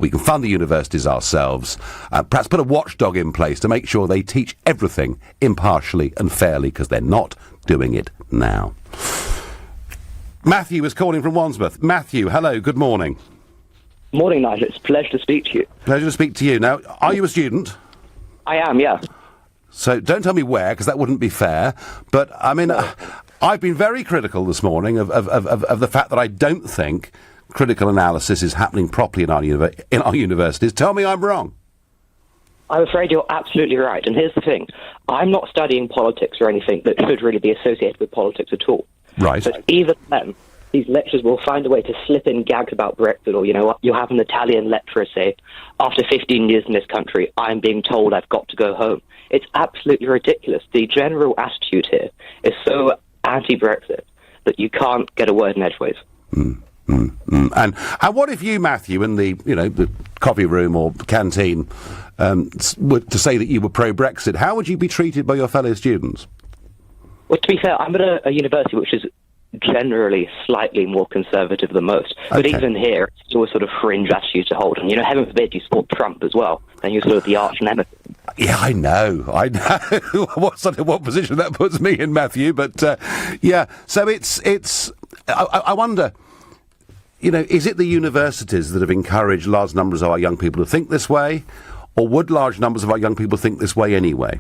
we can fund the universities ourselves, perhaps put a watchdog in place to make sure they teach everything impartially and fairly, because they're not doing it now. Matthew is calling from Wandsworth. Matthew, hello, good morning. Morning, Nigel. It's a pleasure to speak to you. Pleasure to speak to you. Now, are you a student? I am, yeah. So don't tell me where, because that wouldn't be fair. But, I mean, I've been very critical this morning of the fact that I don't think critical analysis is happening properly in our universities. Tell me I'm wrong. I'm afraid you're absolutely right. And here's the thing. I'm not studying politics or anything that should really be associated with politics at all. Right. But even then, these lectures will find a way to slip in gags about Brexit, or, you have an Italian lecturer say, after 15 years in this country, I'm being told I've got to go home. It's absolutely ridiculous. The general attitude here is so anti-Brexit but you can't get a word in edgeways. And what if you, Matthew, in the coffee room or canteen, were to say that you were pro-Brexit? How would you be treated by your fellow students? Well, to be fair, I'm at a university which is generally slightly more conservative than most. But even here, it's still a sort of fringe attitude to hold. And, heaven forbid you support Trump as well, then you're sort of the arch nemesis. Yeah, I know. What position that puts me in, Matthew, but, so it's I wonder, is it the universities that have encouraged large numbers of our young people to think this way, or would large numbers of our young people think this way anyway?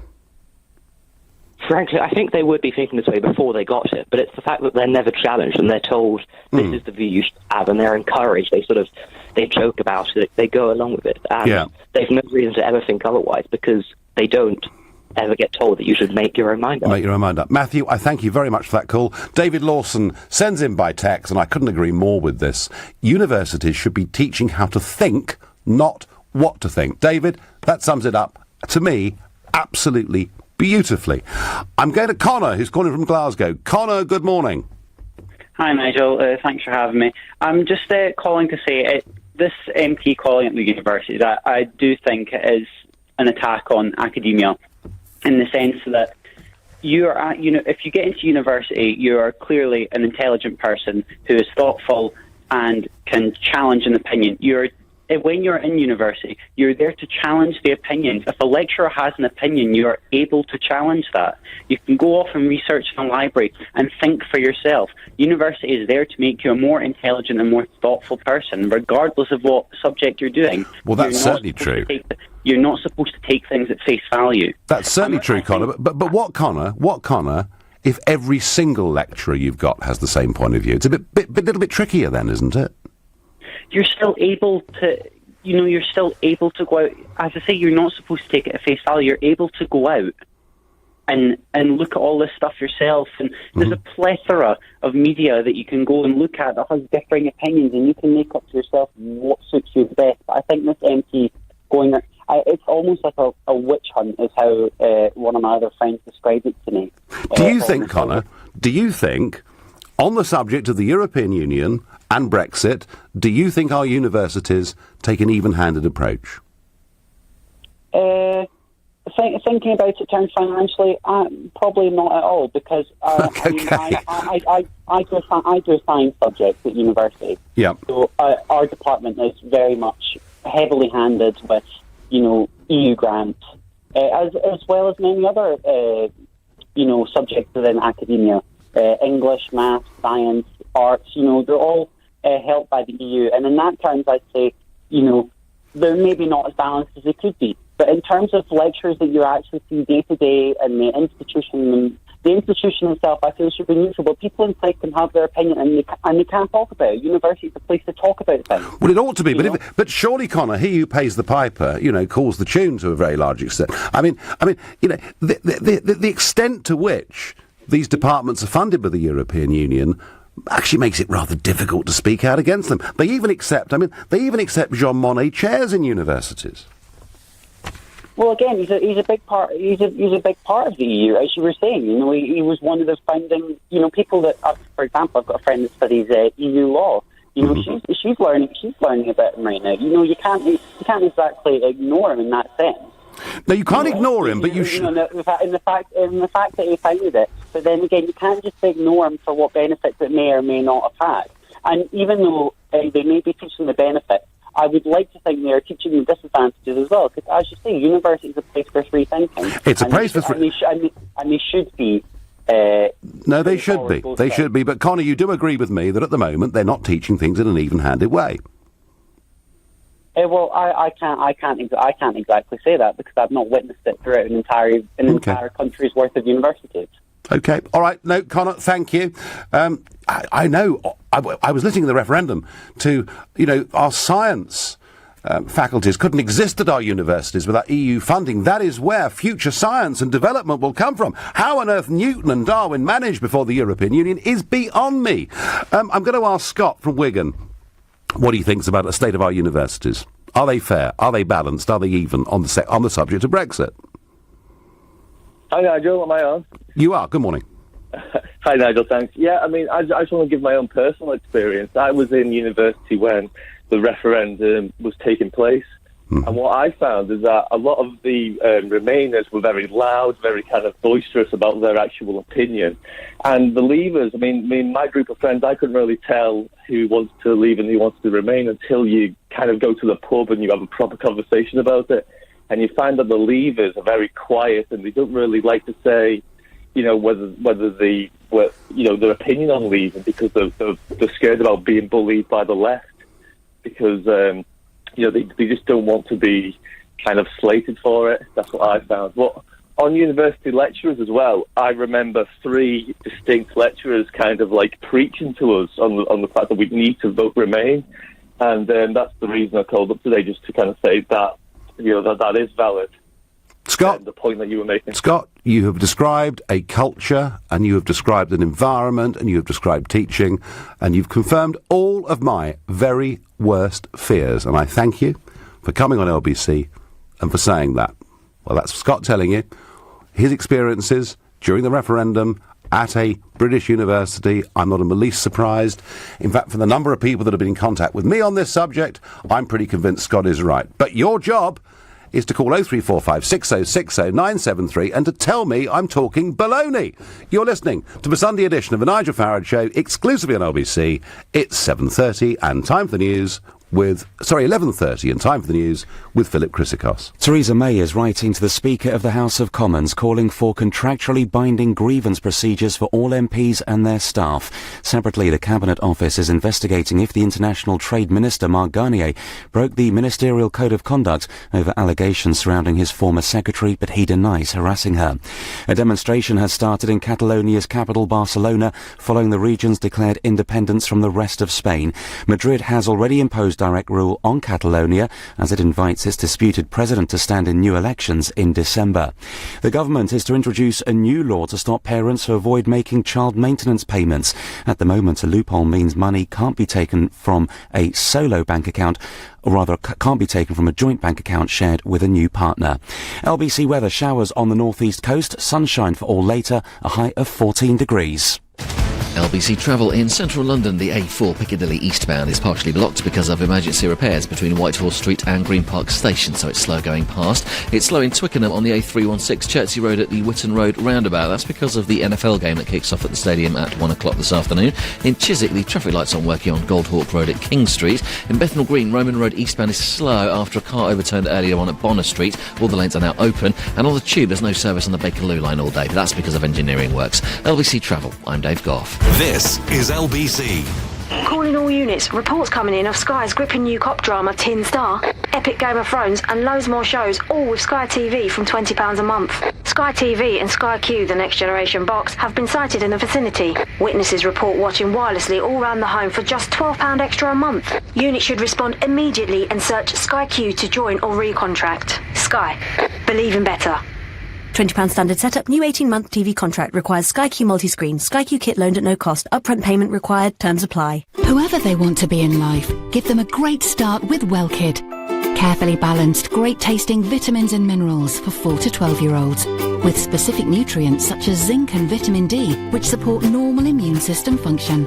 Frankly, I think they would be thinking this way before they got it, but it's the fact that they're never challenged and they're told this is the view you should have, and they're encouraged. They joke about it, they go along with it, and they've no reason to ever think otherwise because they don't ever get told that you should make your own mind up. Make your own mind up. Matthew, I thank you very much for that call. David Lawson sends in by text, and I couldn't agree more with this. Universities should be teaching how to think, not what to think. David, that sums it up, to me, absolutely beautifully. I'm going to Connor, who's calling from Glasgow. Connor, good morning. Hi, Nigel. Thanks for having me. I'm just calling to say this MP calling at the universities, I do think it is an attack on academia in the sense that you are, if you get into university, you are clearly an intelligent person who is thoughtful and can challenge an opinion. When you're in university, you're there to challenge the opinions. If a lecturer has an opinion, you are able to challenge that. You can go off and research in a library and think for yourself. University is there to make you a more intelligent and more thoughtful person, regardless of what subject you're doing. Well, that's certainly true. You're not supposed to take things at face value. That's certainly true, Connor. But what, Connor, if every single lecturer you've got has the same point of view? It's a little bit trickier then, isn't it? You're still able to, you're still able to go out. As I say, you're not supposed to take it at face value. You're able to go out and look at all this stuff yourself. And there's a plethora of media that you can go and look at that has differing opinions, and you can make up to yourself what suits you best. But I think this MP going there, it's almost like a witch hunt, is how one of my other friends described it to me. Do you think, Connor, on the subject of the European Union and Brexit, do you think our universities take an even-handed approach? Thinking about it terms financially, probably not at all, because I do a science subject at university. Yeah. So our department is very much heavily handed with, EU grants, as well as many other, subjects within academia. English, math, science, arts, they're all helped by the EU. And in that terms, I'd say, they're maybe not as balanced as they could be. But in terms of lectures that you actually see day to day and the institution itself, I feel should be neutral. But people inside can have their opinion and they can't talk about it. University is a place to talk about things. Well, it ought to be, but surely, Connor, he who pays the piper, calls the tune to a very large extent. The extent to which these departments are funded by the European Union actually makes it rather difficult to speak out against them. They even accept Jean Monnet chairs in universities. Well, again, he's a big part. He's a big part of the EU, as you were saying. He was one of the founding, people that, for example, I've got a friend that studies EU law. She's learning about him right now. You can't exactly ignore him in that sense. No, you can't ignore him, but you should. In the fact that he founded it, but then again, you can't just ignore him for what benefits it may or may not have had. And even though they may be teaching the benefits, I would like to think they are teaching the disadvantages as well. Because, as you say, university is a place for free thinking. It's a place for free, and they should be. No, they should be. They should be. But Connor, you do agree with me that at the moment they're not teaching things in an even-handed way. Well, I can't exactly say that because I've not witnessed it throughout an entire country's worth of universities. Okay, all right. No, Connor, thank you. I know. I was listening to the referendum to, our science faculties couldn't exist at our universities without EU funding. That is where future science and development will come from. How on earth Newton and Darwin managed before the European Union is beyond me. I'm going to ask Scott from Wigan what he thinks about the state of our universities. Are they fair? Are they balanced? Are they even on the subject of Brexit? Hi, Nigel. Am I on? You are. Good morning. Hi, Nigel, thanks. Yeah, I mean, I just want to give my own personal experience. I was in university when the referendum was taking place, and what I found is that a lot of the Remainers were very loud, very kind of boisterous about their actual opinion. And the Leavers, I mean, my group of friends, I couldn't really tell who wants to leave and who wants to remain until you kind of go to the pub and you have a proper conversation about it. And you find that the Leavers are very quiet and they don't really like to say, you know, whether their opinion on leaving, because they're scared about being bullied by the left, because they just don't want to be kind of slated for it. That's what I found. But on university lecturers as well, I remember 3 distinct lecturers kind of like preaching to us on the fact that we need to vote Remain, and that's the reason I called up today, just to kind of say that that is valid. Scott, the point that you were making. Scott, you have described a culture, and you have described an environment, and you have described teaching, and you've confirmed all of my very worst fears. And I thank you for coming on LBC and for saying that. Well, that's Scott telling you his experiences during the referendum at a British university. I'm not in the least surprised. In fact, for the number of people that have been in contact with me on this subject, I'm pretty convinced Scott is right. But your job is to call 0345 6060 973 and to tell me I'm talking baloney. You're listening to the Sunday edition of the Nigel Farage Show, exclusively on LBC. It's 7:30 and time for the news with... 11:30 and time for the news with Philip Chrysikos. Theresa May is writing to the Speaker of the House of Commons calling for contractually binding grievance procedures for all MPs and their staff. Separately, the Cabinet Office is investigating if the International Trade Minister, Mark Garnier, broke the Ministerial Code of Conduct over allegations surrounding his former secretary, but he denies harassing her. A demonstration has started in Catalonia's capital, Barcelona, following the region's declared independence from the rest of Spain. Madrid has already imposed direct rule on Catalonia as it invites its disputed president to stand in new elections in December. The government is to introduce a new law to stop parents who avoid making child maintenance payments. At the moment, a loophole means money can't be taken from a solo bank account, or rather can't be taken from a joint bank account shared with a new partner. LBC weather: showers on the northeast coast, sunshine for all later, a high of 14 degrees. LBC travel in central London. The A4 Piccadilly eastbound is partially blocked because of emergency repairs between Whitehall Street and Green Park Station, so it's slow going past. It's slow in Twickenham on the A316 Chertsey Road at the Witton Road roundabout. That's because of the NFL game that kicks off at the stadium at 1 o'clock this afternoon. In Chiswick, the traffic lights aren't working on Goldhawk Road at King Street. In Bethnal Green, Roman Road eastbound is slow after a car overturned earlier on at Bonner Street. All the lanes are now open. And on the Tube, there's no service on the Bakerloo line all day, but that's because of engineering works. LBC Travel, I'm Dave Goff. This is LBC. Calling all units. Reports coming in of Sky's gripping new cop drama Tin Star, epic Game of Thrones and loads more shows, all with Sky TV from £20 a month. Sky TV and Sky Q, the Next Generation box, have been sighted in the vicinity. Witnesses report watching wirelessly all round the home for just £12 extra a month. Units should respond immediately and search Sky Q to join or recontract. Sky. Believe in better. £20 standard setup, new 18-month TV contract, requires Sky Q multi-screen, Sky Q kit loaned at no cost, upfront payment required, terms apply. Whoever they want to be in life, give them a great start with Wellkid. Carefully balanced, great tasting vitamins and minerals for 4 to 12-year-olds, with specific nutrients such as zinc and vitamin D, which support normal immune system function.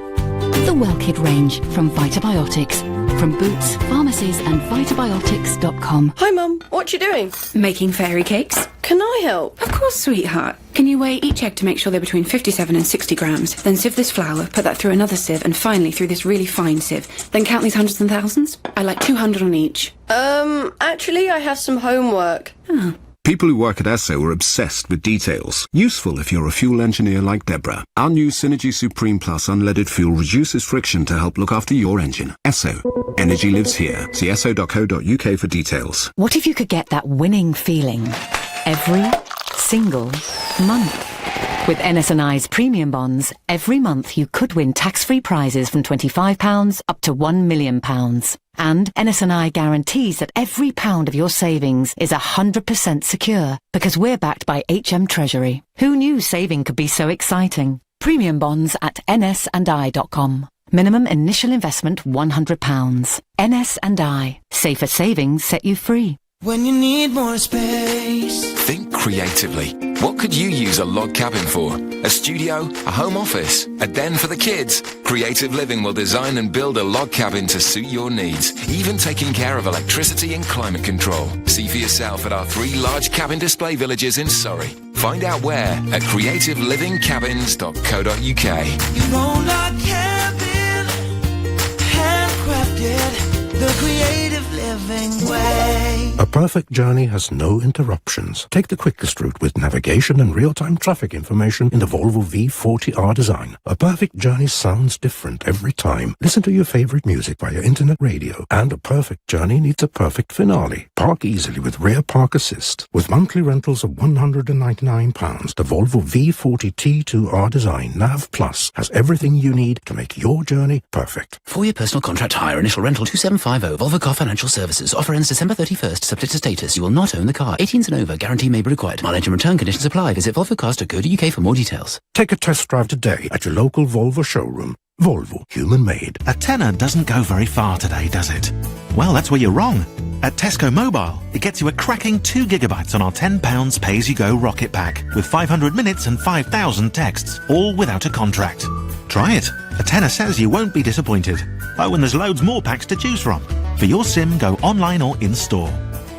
The Wellkid range from Vitabiotics, from Boots, pharmacies and vitabiotics.com. Hi Mum, what you doing? Making fairy cakes. Can I help? Of course, sweetheart. Can you weigh each egg to make sure they're between 57 and 60 grams? Then sieve this flour, put that through another sieve, and finally through this really fine sieve. Then count these hundreds and thousands. I like 200 on each. Actually, I have some homework. Oh. People who work at Esso are obsessed with details. Useful if you're a fuel engineer like Deborah. Our new Synergy Supreme Plus unleaded fuel reduces friction to help look after your engine. Esso. Energy lives here. See esso.co.uk for details. What if you could get that winning feeling every single month? With NS&I's premium bonds, every month you could win tax-free prizes from £25 up to £1 million. And NS&I guarantees that every pound of your savings is 100% secure because we're backed by HM Treasury. Who knew saving could be so exciting? Premium bonds at nsandi.com. Minimum initial investment £100. NS&I. Safer savings set you free. When you need more space. Think creatively. What could you use a log cabin for? A studio? A home office? A den for the kids? Creative Living will design and build a log cabin to suit your needs, even taking care of electricity and climate control. See for yourself at our 3 large cabin display villages in Surrey. Find out where at creativelivingcabins.co.uk. Your own log cabin, handcrafted, the creative living way. A perfect journey has no interruptions. Take the quickest route with navigation and real-time traffic information in the Volvo V40R design. A perfect journey sounds different every time. Listen to your favorite music via internet radio. And a perfect journey needs a perfect finale. Park easily with rear park assist. With monthly rentals of £199, the Volvo V40 T2R design NAV Plus has everything you need to make your journey perfect. For your personal contract hire, initial rental 2750, Volvo Car Financial Services. Offer ends December 31st, subject to status. You will not own the car. 18s and over. Guarantee may be required. Mileage and return conditions apply. Visit volvocars.co.uk for more details. Take a test drive today at your local Volvo showroom. Volvo, human-made. A tenner doesn't go very far today, does it? Well, that's where you're wrong. At Tesco Mobile, it gets you a cracking 2 gigabytes on our £10 pay-as-you-go rocket pack with 500 minutes and 5,000 texts, all without a contract. Try it. A tenner says you won't be disappointed. Oh, and there's loads more packs to choose from. For your SIM, go online or in-store.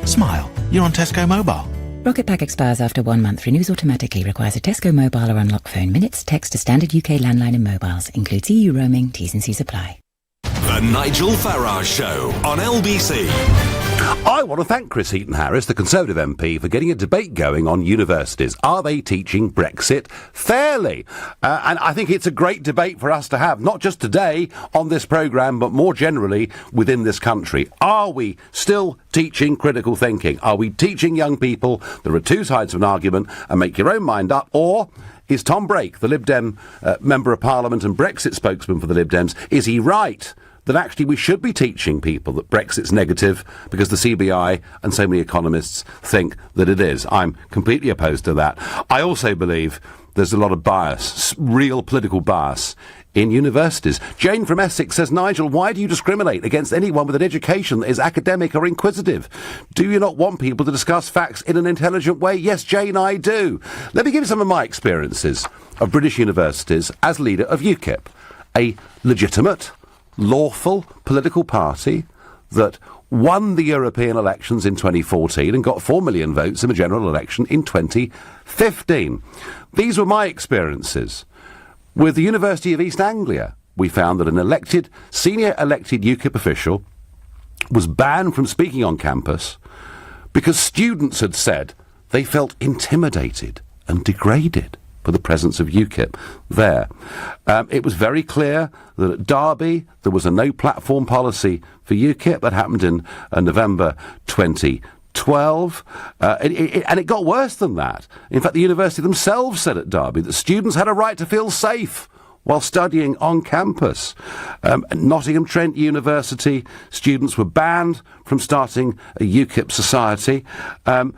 Smile. You're on Tesco Mobile. Rocket Pack expires after 1 month. Renews automatically. Requires a Tesco Mobile or Unlock phone. Minutes, text to standard UK landline and mobiles. Includes EU roaming. T's and C's apply. The Nigel Farage Show on LBC. I want to thank Chris Heaton-Harris, the Conservative MP, for getting a debate going on universities. Are they teaching Brexit fairly? And I think it's a great debate for us to have, not just today on this programme, but more generally within this country. Are we still teaching critical thinking? Are we teaching young people there are two sides of an argument and make your own mind up? Or is Tom Brake, the Lib Dem Member of Parliament and Brexit spokesman for the Lib Dems, is he right that actually we should be teaching people that Brexit's negative because the CBI and so many economists think that it is? I'm completely opposed to that. I also believe there's a lot of bias, real political bias, in universities. Jane from Essex says, Nigel, why do you discriminate against anyone with an education that is academic or inquisitive? Do you not want people to discuss facts in an intelligent way? Yes, Jane, I do. Let me give you some of my experiences of British universities as leader of UKIP, a legitimate, lawful political party that won the European elections in 2014 and got 4 million votes in the general election in 2015. These were my experiences. With the University of East Anglia, we found that an senior elected UKIP official was banned from speaking on campus because students had said they felt intimidated and degraded for the presence of UKIP there. It was very clear that at Derby there was a no-platform policy for UKIP. That happened in November 2012. And it got worse than that. In fact, the university themselves said at Derby that students had a right to feel safe while studying on campus. Nottingham Trent University students were banned from starting a UKIP society. At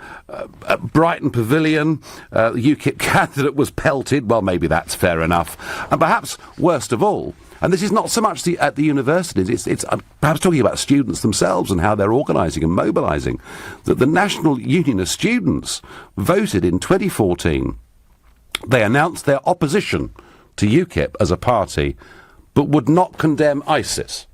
Brighton Pavilion, the UKIP candidate was pelted. Well, maybe that's fair enough. And perhaps worst of all, and this is not so much at the universities, it's perhaps talking about students themselves and how they're organising and mobilising, that the National Union of Students voted in 2014. They announced their opposition to UKIP as a party, but would not condemn ISIS.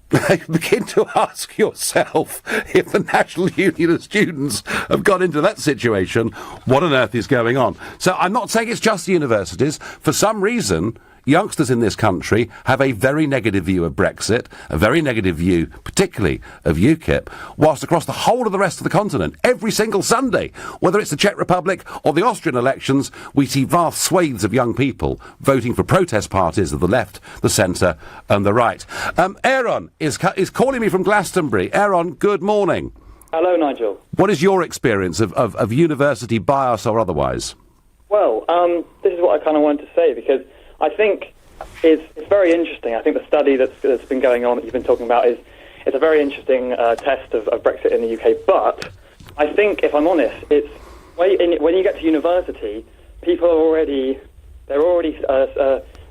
Begin to ask yourself, if the National Union of Students have got into that situation, what on earth is going on? So I'm not saying it's just the universities. For some reason, youngsters in this country have a very negative view of Brexit, a very negative view, particularly of UKIP, whilst across the whole of the rest of the continent, every single Sunday, whether it's the Czech Republic or the Austrian elections, we see vast swathes of young people voting for protest parties of the left, the centre and the right. Aaron is calling me from Glastonbury. Aaron, good morning. Hello, Nigel. What is your experience of university bias or otherwise? Well, this is what I kind of wanted to say, because I think it's very interesting. I think the study that's been going on that you've been talking about is a very interesting test of Brexit in the UK. But I think, if I'm honest, it's when you get to university, people are already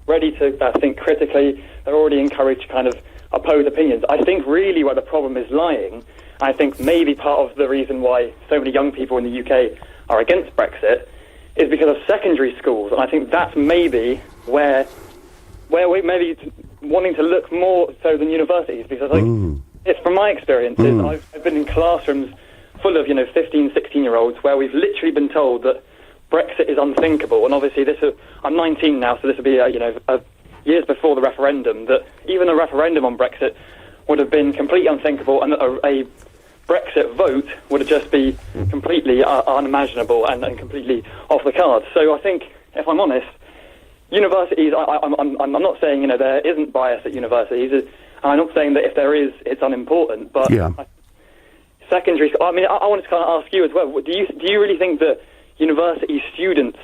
ready to think critically. They're already encouraged to kind of oppose opinions. I think really where the problem is lying I think maybe part of the reason why so many young people in the UK are against Brexit is because of secondary schools, and I think that's maybe where we maybe wanting to look more so than universities, because I think it's from my experiences, I've been in classrooms full of 15, 16-year-olds where we've literally been told that Brexit is unthinkable, and obviously I'm 19 now, so this will be years before the referendum, that even a referendum on Brexit would have been completely unthinkable, and a Brexit vote would just be completely unimaginable and completely off the cards. So I think, if I'm honest, universities, I'm not saying there isn't bias at universities, and I'm not saying that if there is, it's unimportant, but secondary school, I wanted to kind of ask you as well, do you really think that university students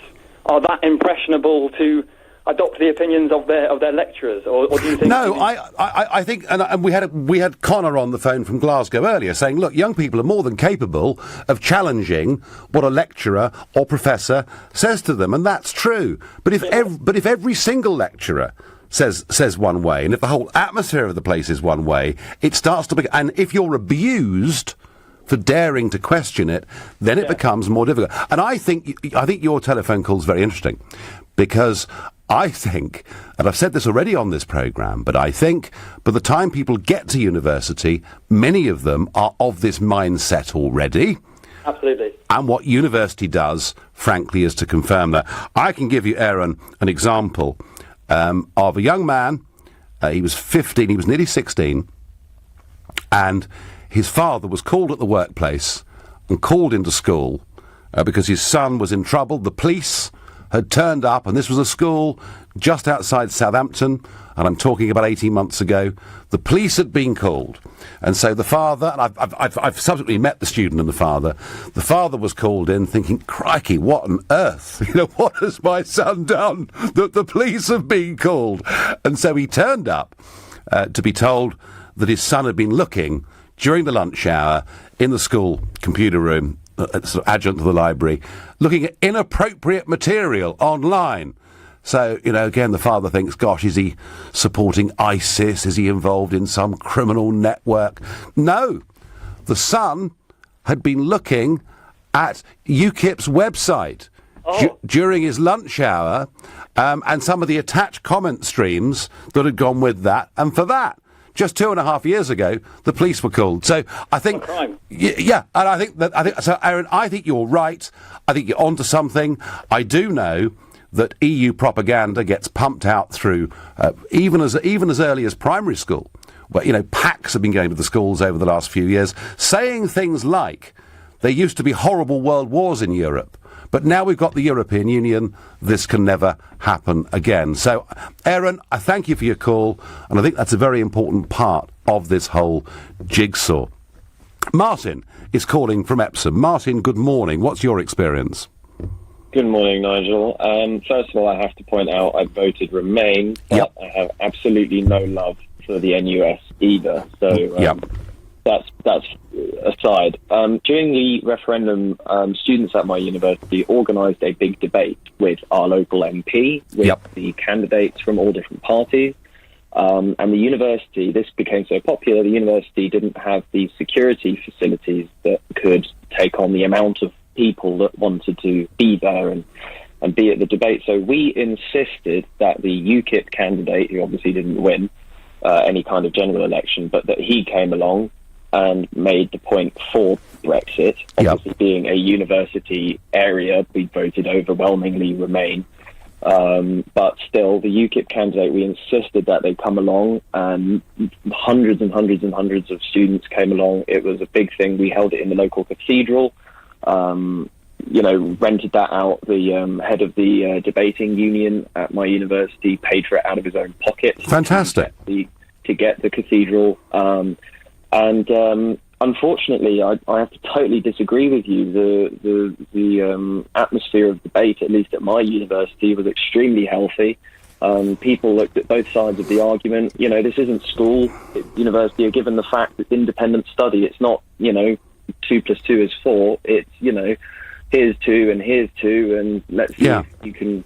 are that impressionable to adopt the opinions of their lecturers, or do you think? No, I think, and we had Connor on the phone from Glasgow earlier saying, look, young people are more than capable of challenging what a lecturer or professor says to them, and that's true. But if every single lecturer says one way, and if the whole atmosphere of the place is one way, it starts to be, and if you're abused for daring to question it, then it becomes more difficult. And I think your telephone call is very interesting, because I think, and I've said this already on this programme, but I think by the time people get to university, many of them are of this mindset already. Absolutely. And what university does, frankly, is to confirm that. I can give you, Aaron, an example of a young man. He was 15, he was nearly 16, and his father was called at the workplace and called into school because his son was in trouble. The police had turned up, and this was a school just outside Southampton, and I'm talking about 18 months ago. The police had been called, and so the father, and I've subsequently met the student and the father was called in thinking, crikey, what on earth? What has my son done that the police have been called? And so he turned up to be told that his son had been looking during the lunch hour in the school computer room, sort of adjunct to the library, looking at inappropriate material online. So, again, the father thinks, gosh, is he supporting ISIS? Is he involved in some criminal network? No. The son had been looking at UKIP's website during his lunch hour, and some of the attached comment streams that had gone with that, and for that, just 2.5 years ago, the police were called. So I think, and I think so, Aaron. I think you're right. I think you're onto something. I do know that EU propaganda gets pumped out through even as early as primary school. Where packs have been going to the schools over the last few years, saying things like, "There used to be horrible world wars in Europe, but now we've got the European Union, this can never happen again." So, Aaron, I thank you for your call, and I think that's a very important part of this whole jigsaw. Martin is calling from Epsom. Martin, good morning. What's your experience? Good morning, Nigel. First of all, I have to point out I voted Remain, but I have absolutely no love for the NUS either. So that's aside. During the referendum, students at my university organised a big debate with our local MP, with the candidates from all different parties. And the university, this became so popular, the university didn't have the security facilities that could take on the amount of people that wanted to be there and be at the debate. So we insisted that the UKIP candidate, who obviously didn't win any kind of general election, but that he came along and made the point for Brexit. Obviously, being a university area, we voted overwhelmingly Remain. But still, the UKIP candidate, we insisted that they come along, and hundreds and hundreds and hundreds of students came along. It was a big thing. We held it in the local cathedral. Rented that out. The head of the debating union at my university paid for it out of his own pocket. Fantastic. To get the cathedral. And unfortunately, I have to totally disagree with you. The atmosphere of debate, at least at my university, was extremely healthy. People looked at both sides of the argument. This isn't school. University are given the fact that independent study, it's not, 2 + 2 is 4. It's, here's 2 and here's 2, and let's see if you can,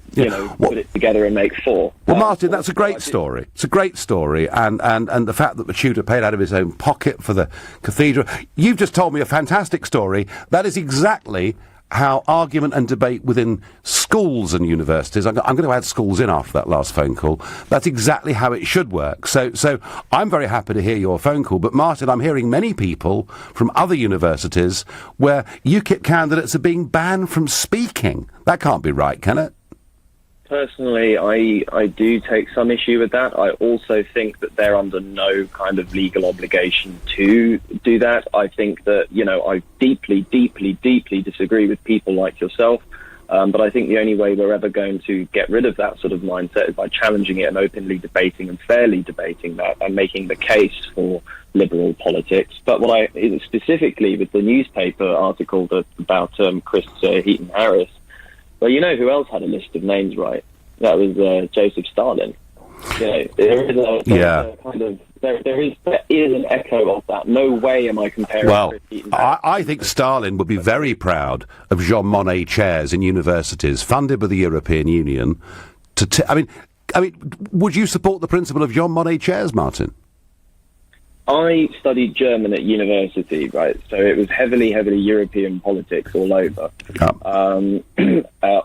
put it together and make 4. Well, Martin, that's a great story. It's a great story, and the fact that the tutor paid out of his own pocket for the cathedral. You've just told me a fantastic story. That is exactly how argument and debate within schools and universities, I'm going to add schools in after that last phone call, that's exactly how it should work. So I'm very happy to hear your phone call, but Martin, I'm hearing many people from other universities where UKIP candidates are being banned from speaking. That can't be right, can it? Personally, I do take some issue with that. I also think that they're under no kind of legal obligation to do that. I think that, I deeply, deeply, deeply disagree with people like yourself. But I think the only way we're ever going to get rid of that sort of mindset is by challenging it and openly debating and fairly debating that and making the case for liberal politics. But specifically with the newspaper article about Chris Heaton-Harris, well, you know who else had a list of names, right? That was Joseph Stalin. There is an echo of that. No way am I comparing. Well, I think Stalin would be very proud of Jean Monnet chairs in universities funded by the European Union. I mean, would you support the principle of Jean Monnet chairs, Martin? I studied German at university, right? So it was heavily European politics all over.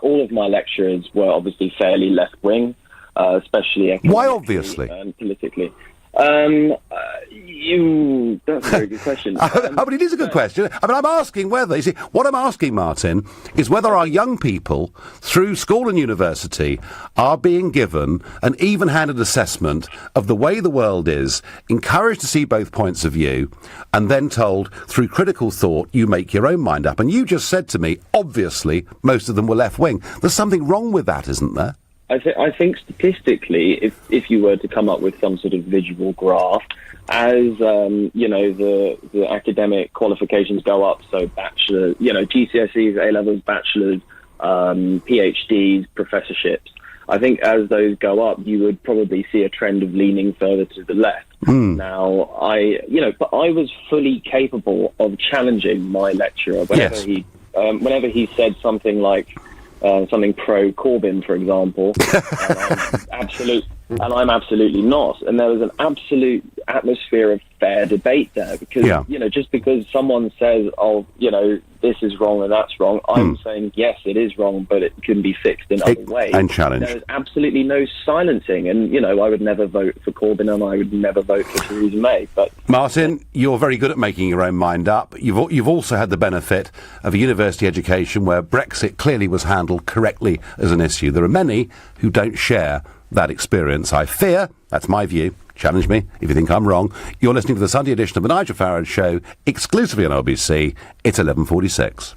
All of my lecturers were obviously fairly left-wing, especially economically. Why obviously? And politically. That's a very good question. But it is a good question. I'm asking whether, you see, what I'm asking, Martin, is whether our young people, through school and university, are being given an even-handed assessment of the way the world is, encouraged to see both points of view, and then told, through critical thought, you make your own mind up. And you just said to me, obviously, most of them were left-wing. There's something wrong with that, isn't there? I think statistically, if you were to come up with some sort of visual graph, as the academic qualifications go up, so bachelor, GCSEs, A-levels, bachelors, PhDs, professorships, I think as those go up, you would probably see a trend of leaning further to the left. Now, but I was fully capable of challenging my lecturer whenever he said something like. Something pro-Corbyn, for example, and I'm absolutely not. And there was an absolute atmosphere of fair debate there because, just because someone says, this is wrong and that's wrong, I'm saying, yes, it is wrong, but it can be fixed in other ways. And challenged. There's absolutely no silencing. And, I would never vote for Corbyn and I would never vote for Theresa May. But Martin, you're very good at making your own mind up. You've also had the benefit of a university education where Brexit clearly was handled correctly as an issue. There are many who don't share that experience. I fear, that's my view, challenge me if you think I'm wrong. You're listening to the Sunday edition of the Nigel Farage Show, exclusively on LBC. It's 11:46.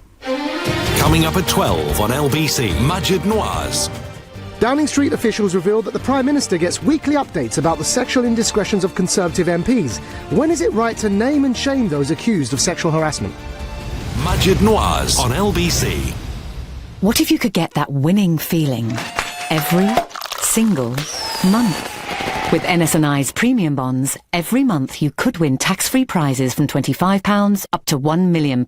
Coming up at 12 on LBC, Majid Nawaz. Downing Street officials revealed that the Prime Minister gets weekly updates about the sexual indiscretions of Conservative MPs. When is it right to name and shame those accused of sexual harassment? Majid Nawaz on LBC. What if you could get that winning feeling every single month? With NS&I's premium bonds, every month you could win tax-free prizes from £25 up to £1 million.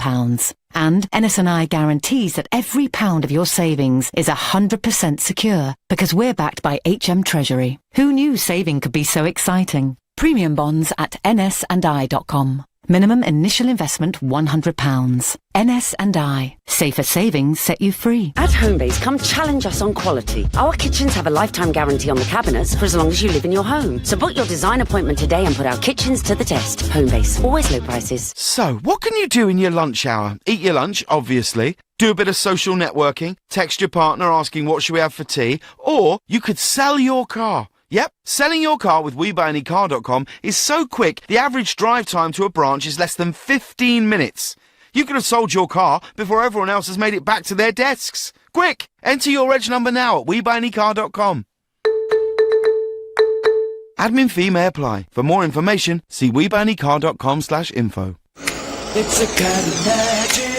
And NS&I guarantees that every pound of your savings is 100% secure because we're backed by HM Treasury. Who knew saving could be so exciting? Premium bonds at nsandi.com. Minimum initial investment £100. NS&I. Safer savings set you free. At Homebase, come challenge us on quality. Our kitchens have a lifetime guarantee on the cabinets for as long as you live in your home. So book your design appointment today and put our kitchens to the test. Homebase. Always low prices. So, what can you do in your lunch hour? Eat your lunch, obviously. Do a bit of social networking. Text your partner asking what should we have for tea. Or you could sell your car. Yep, selling your car with WeBuyAnyCar.com is so quick, the average drive time to a branch is less than 15 minutes. You could have sold your car before everyone else has made it back to their desks. Quick, enter your reg number now at WeBuyAnyCar.com. Admin fee may apply. For more information, see WeBuyAnyCar.com/info. It's a kind of magic.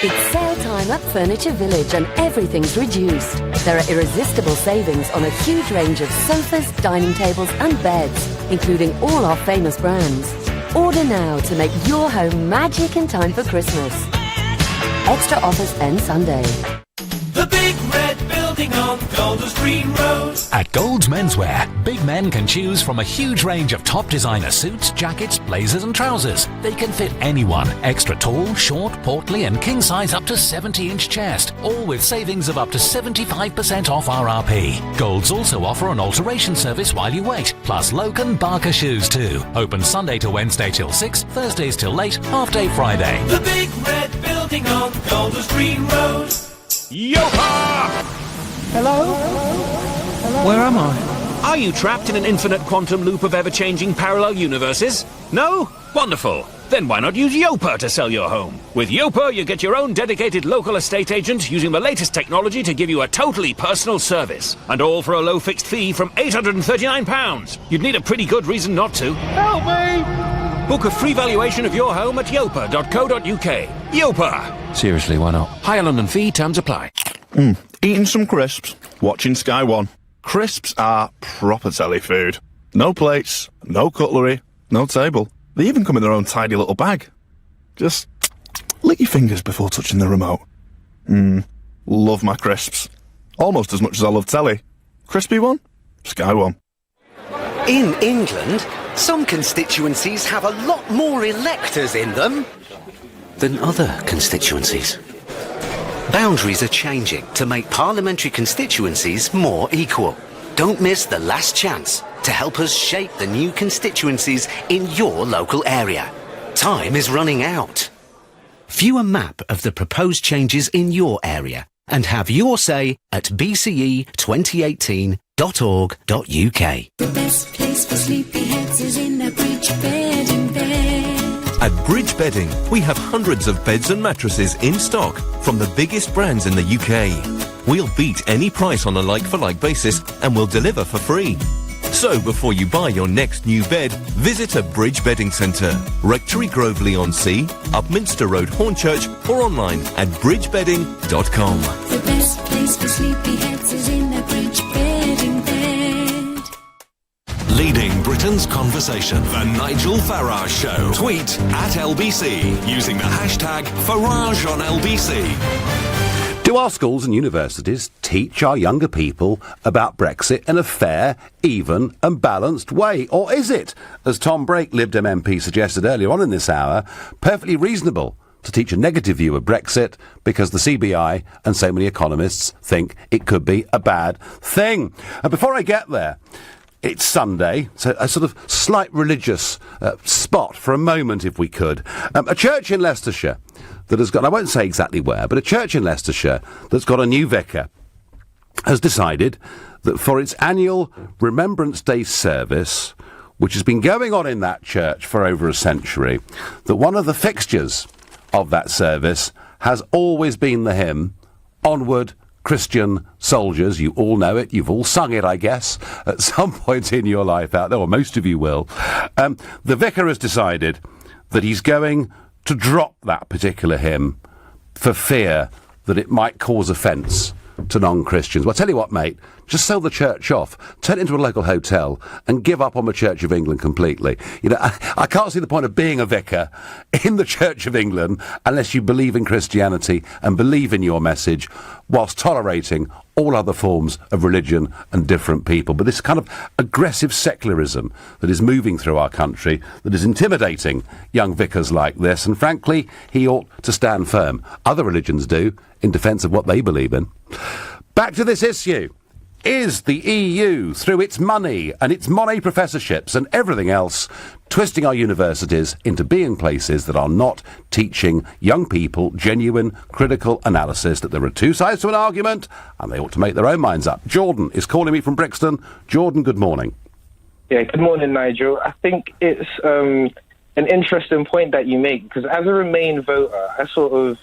It's sale time at Furniture Village and everything's reduced. There are irresistible savings on a huge range of sofas, dining tables and beds, including all our famous brands. Order now to make your home magic in time for Christmas. Extra offers end Sunday. The big red building on Golders Green Road. At Gold's Menswear, big men can choose from a huge range of top designer suits, jackets, blazers and trousers. They can fit anyone. Extra tall, short, portly and king size up to 70-inch chest. All with savings of up to 75% off RRP. Gold's also offer an alteration service while you wait. Plus Loken Barker shoes too. Open Sunday to Wednesday till 6, Thursdays till late, half day Friday. The big red building on Golders Green Road. Yopa! Hello? Where am I? Are you trapped in an infinite quantum loop of ever-changing parallel universes? No? Wonderful. Then why not use Yopa to sell your home? With Yopa, you get your own dedicated local estate agent using the latest technology to give you a totally personal service. And all for a low fixed fee from £839. You'd need a pretty good reason not to. Help me! Book a free valuation of your home at yopa.co.uk. Yopa! Seriously, why not? Higher London fee, terms apply. Eating some crisps, watching Sky One. Crisps are proper telly food. No plates, no cutlery, no table. They even come in their own tidy little bag. Just lick your fingers before touching the remote. Love my crisps. Almost as much as I love telly. Crispy one, Sky One. In England, some constituencies have a lot more electors in them than other constituencies. Boundaries are changing to make parliamentary constituencies more equal. Don't miss the last chance to help us shape the new constituencies in your local area. Time is running out. View a map of the proposed changes in your area and have your say at bce2018.org.uk. The best place for sleepyheads is in a bridge bed in bed. At Bridge Bedding, we have hundreds of beds and mattresses in stock from the biggest brands in the UK. We'll beat any price on a like-for-like basis and we'll deliver for free. So before you buy your next new bed, visit a Bridge Bedding Centre, Rectory Groveley-on-Sea, Upminster Road, Hornchurch, or online at bridgebedding.com. The best place for sleepyheads is in a bridge bed in bed. Leading Britain's conversation. The Nigel Farage Show. Tweet at LBC using the hashtag FarageOnLBC. Do our schools and universities teach our younger people about Brexit in a fair, even and balanced way? Or is it, as Tom Brake, Lib Dem MP, suggested earlier on in this hour, perfectly reasonable to teach a negative view of Brexit because the CBI and so many economists think it could be a bad thing? And before I get there, it's Sunday, so a sort of slight religious spot for a moment, if we could. A church in Leicestershire that has got, I won't say exactly where, but a church in Leicestershire that's got a new vicar has decided that for its annual Remembrance Day service, which has been going on in that church for over a century, that one of the fixtures of that service has always been the hymn, Onward, Christian Soldiers. You all know it. You've all sung it, I guess, at some point in your life out there, or most of you will. The vicar has decided that he's going to drop that particular hymn for fear that it might cause offence to non-Christians. Well, I'll tell you what, mate, just sell the church off, turn it into a local hotel, and give up on the Church of England completely. You know, I can't see the point of being a vicar in the Church of England unless you believe in Christianity and believe in your message, whilst tolerating all other forms of religion and different people. But this kind of aggressive secularism that is moving through our country, that is intimidating young vicars like this, and frankly, he ought to stand firm. Other religions do, in defence of what they believe in. Back to this issue. Is the EU, through its money and its Monet professorships and everything else, twisting our universities into being places that are not teaching young people genuine critical analysis, that there are two sides to an argument and they ought to make their own minds up? Jordan is calling me from Brixton. Jordan, good morning. Yeah, good morning, Nigel. I think it's an interesting point that you make, because as a Remain voter, I sort of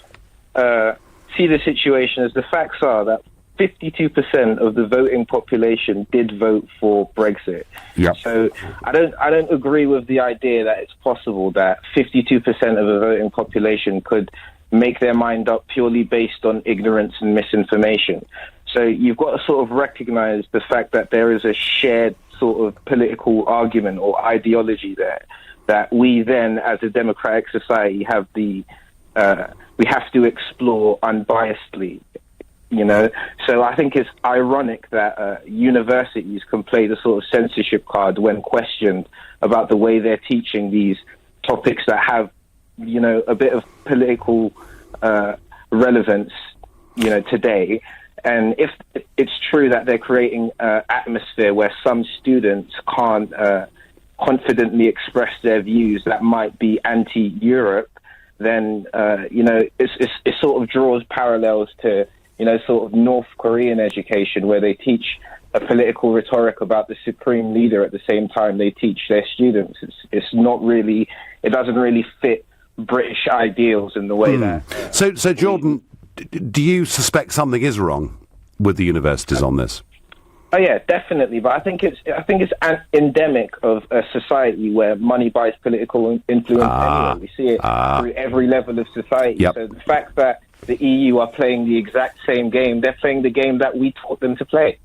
see the situation as the facts are that 52% of the voting population did vote for Brexit. Yep. So I don't agree with the idea that it's possible that 52% of the voting population could make their mind up purely based on ignorance and misinformation. So you've got to sort of recognize the fact that there is a shared sort of political argument or ideology there, that we then, as a democratic society, have the we have to explore unbiasedly. You know, so I think it's ironic that universities can play the sort of censorship card when questioned about the way they're teaching these topics that have, you know, a bit of political relevance, you know, today. And if it's true that they're creating an atmosphere where some students can't confidently express their views that might be anti-Europe, then, you know, it sort of draws parallels to, you know, sort of North Korean education, where they teach a political rhetoric about the supreme leader at the same time they teach their students. It's not really, it doesn't really fit British ideals in the way that... So Jordan, do you suspect something is wrong with the universities on this? Oh yeah, definitely. But I think it's endemic of a society where money buys political influence anyway. We see it through every level of society. Yep. So the fact that the EU are playing the exact same game, they're playing the game that we taught them to play.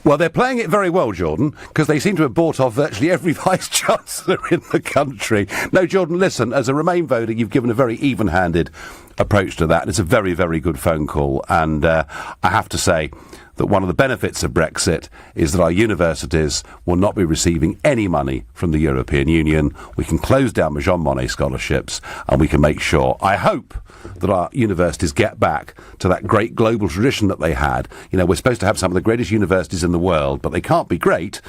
Well, they're playing it very well, Jordan, because they seem to have bought off virtually every vice-chancellor in the country. No, Jordan, listen, as a Remain voter, you've given a very even-handed approach to that, and it's a very, very good phone call. And I have to say that one of the benefits of Brexit is that our universities will not be receiving any money from the European Union. We can close down Jean Monnet scholarships, and we can make sure, I hope, that our universities get back to that great global tradition that they had. You know, we're supposed to have some of the greatest universities in the world, but they can't be great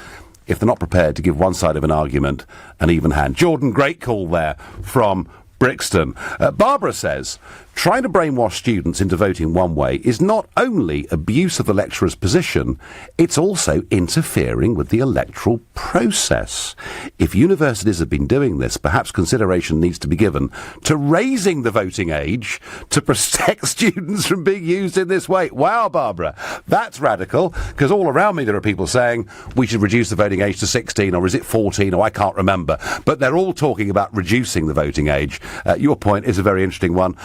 if they're not prepared to give one side of an argument an even hand. Jordan, great call there from Brixton. Barbara says, trying to brainwash students into voting one way is not only abuse of the lecturer's position, it's also interfering with the electoral process. If universities have been doing this, perhaps consideration needs to be given to raising the voting age to protect students from being used in this way. Wow, Barbara, that's radical, because all around me there are people saying we should reduce the voting age to 16, or is it 14, or I can't remember. But they're all talking about reducing the voting age. Your point is a very interesting one.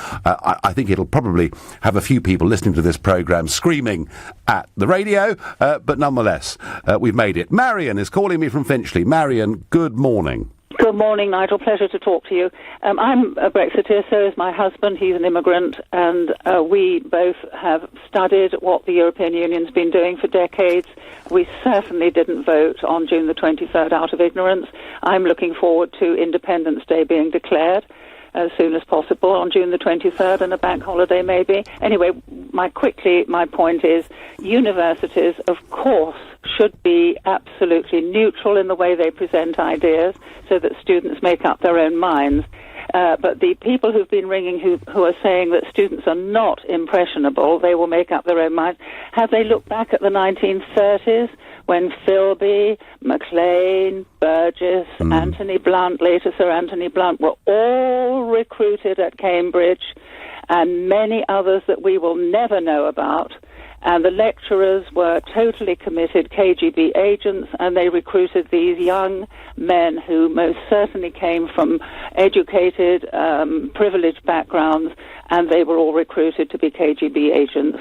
I think it'll probably have a few people listening to this programme screaming at the radio, but nonetheless, we've made it. Marion is calling me from Finchley. Marion, good morning. Good morning, Nigel. Pleasure to talk to you. I'm a Brexiteer, so is my husband. He's an immigrant, and we both have studied what the European Union's been doing for decades. We certainly didn't vote on June the 23rd out of ignorance. I'm looking forward to Independence Day being declared as soon as possible on June the 23rd, and a bank holiday maybe. Anyway, my point is, universities, of course, should be absolutely neutral in the way they present ideas so that students make up their own minds. But the people who've been ringing who are saying that students are not impressionable, they will make up their own minds, have they looked back at the 1930s when Philby, Maclean, Burgess, Anthony Blunt, later Sir Anthony Blunt, were all recruited at Cambridge, and many others that we will never know about? And the lecturers were totally committed KGB agents, and they recruited these young men who most certainly came from educated, privileged backgrounds, and they were all recruited to be KGB agents.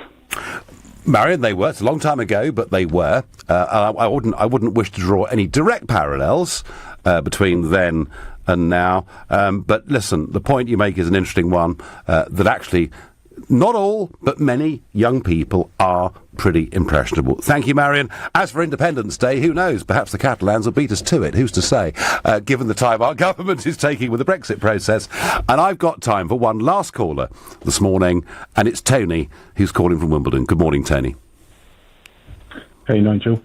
Marion, they were. It's a long time ago, but they were. I wouldn't wish to draw any direct parallels between then and now. But listen, the point you make is an interesting one, that actually not all, but many young people are pretty impressionable. Thank you, Marion. As for Independence Day, who knows? Perhaps the Catalans will beat us to it. Who's to say? Given the time our government is taking with the Brexit process. And I've got time for one last caller this morning, and it's Tony, who's calling from Wimbledon. Good morning, Tony. Hey, Nigel.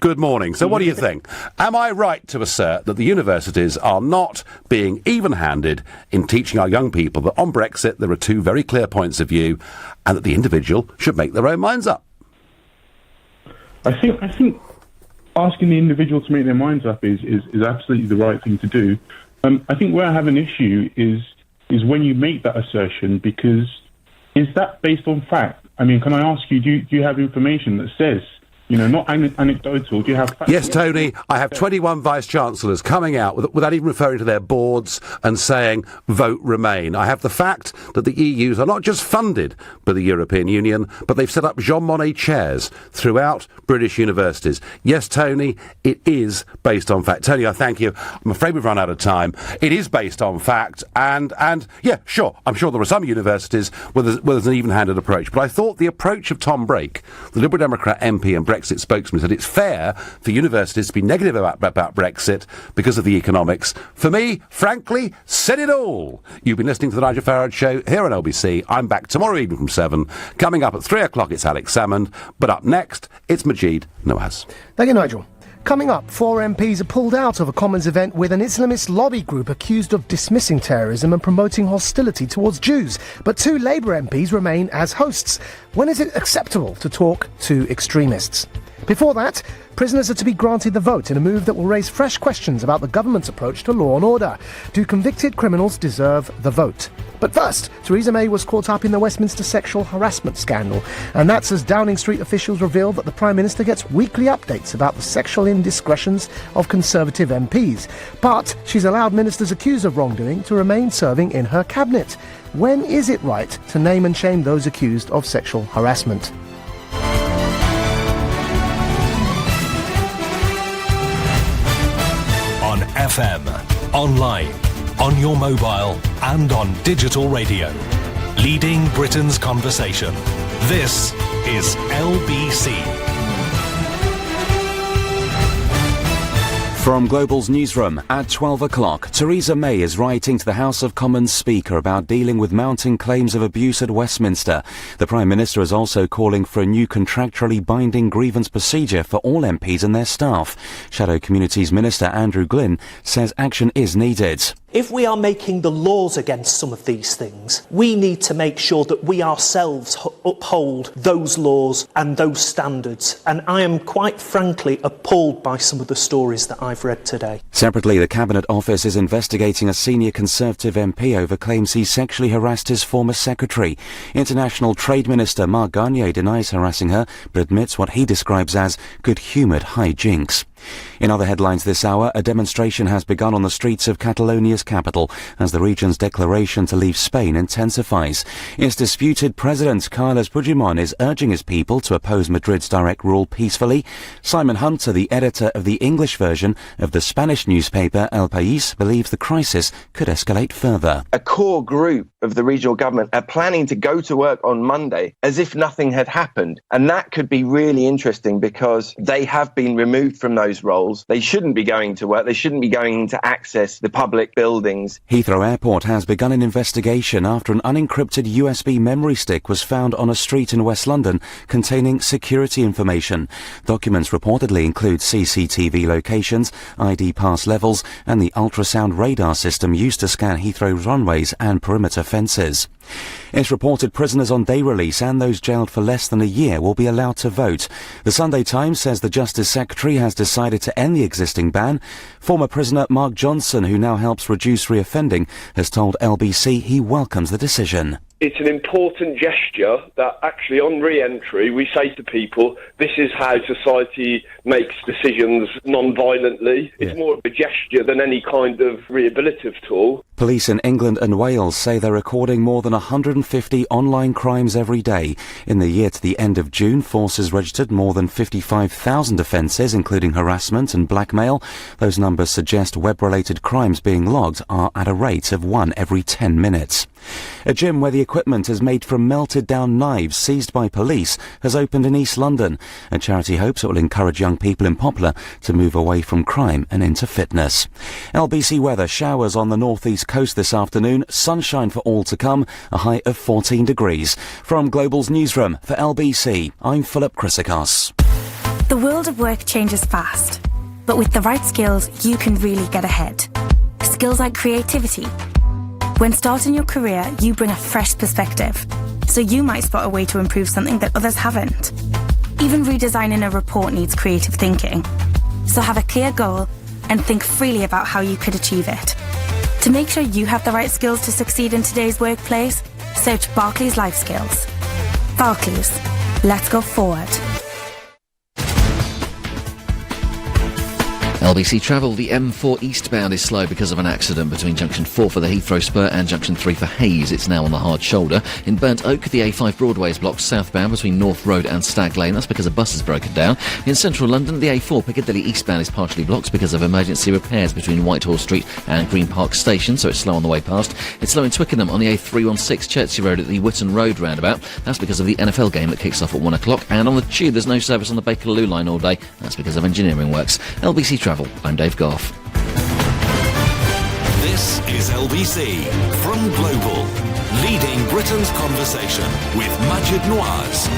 Good morning. So what do you think? Am I right to assert that the universities are not being even-handed in teaching our young people that on Brexit there are two very clear points of view, and that the individual should make their own minds up? I think asking the individual to make their minds up is absolutely the right thing to do. I think where I have an issue is when you make that assertion, because is that based on fact? I mean, can I ask you, do you have information that says not anecdotal. Do you have facts? Yes, Tony, I have 21 Vice-Chancellors coming out without even referring to their boards and saying, vote Remain. I have the fact that the EUs are not just funded by the European Union, but they've set up Jean Monnet chairs throughout British universities. Yes, Tony, it is based on fact. Tony, I thank you. I'm afraid we've run out of time. It is based on fact, and yeah, sure, I'm sure there are some universities where there's an even-handed approach, but I thought the approach of Tom Brake, the Liberal Democrat MP and Brexit spokesman, said it's fair for universities to be negative about Brexit because of the economics. For me, frankly, said it all. You've been listening to the Nigel Farage Show here on LBC. I'm back tomorrow evening from 7. Coming up at 3 o'clock, it's Alex Salmond, but up next, it's Majid Nawaz. Thank you, Nigel. Coming up, 4 MPs are pulled out of a Commons event with an Islamist lobby group accused of dismissing terrorism and promoting hostility towards Jews. But 2 Labour MPs remain as hosts. When is it acceptable to talk to extremists? Before that, prisoners are to be granted the vote in a move that will raise fresh questions about the government's approach to law and order. Do convicted criminals deserve the vote? But first, Theresa May was caught up in the Westminster sexual harassment scandal, and that's as Downing Street officials reveal that the Prime Minister gets weekly updates about the sexual indiscretions of Conservative MPs. But she's allowed ministers accused of wrongdoing to remain serving in her cabinet. When is it right to name and shame those accused of sexual harassment? On FM, online, on your mobile and on digital radio. Leading Britain's conversation. This is LBC. From Global's newsroom at 12 o'clock, Theresa May is writing to the House of Commons Speaker about dealing with mounting claims of abuse at Westminster. The Prime Minister is also calling for a new contractually binding grievance procedure for all MPs and their staff. Shadow Communities Minister Andrew Glynn says action is needed. If we are making the laws against some of these things, we need to make sure that we ourselves uphold those laws and those standards. And I am quite frankly appalled by some of the stories that I've read today. Separately, the Cabinet Office is investigating a senior Conservative MP over claims he sexually harassed his former secretary. International Trade Minister Marc Garnier denies harassing her, but admits what he describes as good-humoured hijinks. In other headlines this hour, a demonstration has begun on the streets of Catalonia's capital as the region's declaration to leave Spain intensifies. Its disputed president, Carles Puigdemont, is urging his people to oppose Madrid's direct rule peacefully. Simon Hunter, the editor of the English version of the Spanish newspaper El País, believes the crisis could escalate further. A core group of the regional government are planning to go to work on Monday as if nothing had happened. And that could be really interesting because they have been removed from those roles. They shouldn't be going to work. They shouldn't be going to access the public buildings. Heathrow Airport has begun an investigation after an unencrypted USB memory stick was found on a street in West London containing security information. Documents reportedly include CCTV locations, ID pass levels, and the ultrasound radar system used to scan Heathrow's runways and perimeter fences. It's reported prisoners on day release and those jailed for less than a year will be allowed to vote. The Sunday Times says the Justice Secretary has decided to end the existing ban. Former prisoner Mark Johnson, who now helps reduce reoffending, has told LBC he welcomes the decision. It's an important gesture that actually on re-entry we say to people, this is how society makes decisions non-violently. It's more of a gesture than any kind of rehabilitative tool. Police in England and Wales say they're recording more than 150 online crimes every day. In the year to the end of June, forces registered more than 55,000 offences, including harassment and blackmail. Those numbers suggest web-related crimes being logged are at a rate of 1 every 10 minutes. A gym where the equipment is made from melted-down knives seized by police has opened in East London. A charity hopes it will encourage young people in Poplar to move away from crime and into fitness. LBC weather, showers on the northeast coast this afternoon, sunshine for all to come, a high of 14 degrees. From Global's newsroom for LBC, I'm Philip Chrysikos. The world of work changes fast, but with the right skills, you can really get ahead. Skills like creativity. When starting your career, you bring a fresh perspective, so you might spot a way to improve something that others haven't. Even redesigning a report needs creative thinking, so have a clear goal and think freely about how you could achieve it. To make sure you have the right skills to succeed in today's workplace, search Barclays Life Skills. Barclays, let's go forward. LBC Travel, the M4 eastbound is slow because of an accident between Junction 4 for the Heathrow Spur and Junction 3 for Hayes. It's now on the hard shoulder. In Burnt Oak, the A5 Broadway is blocked southbound between North Road and Stag Lane. That's because a bus has broken down. In central London, the A4 Piccadilly eastbound is partially blocked because of emergency repairs between Whitehall Street and Green Park Station, so it's slow on the way past. It's slow in Twickenham on the A316 Chertsey Road at the Whitton Road roundabout. That's because of the NFL game that kicks off at 1 o'clock. And on the Tube, there's no service on the Bakerloo line all day. That's because of engineering works. LBC Travel, I'm Dave Goff. This is LBC from Global, leading Britain's conversation with Majid Nawaz.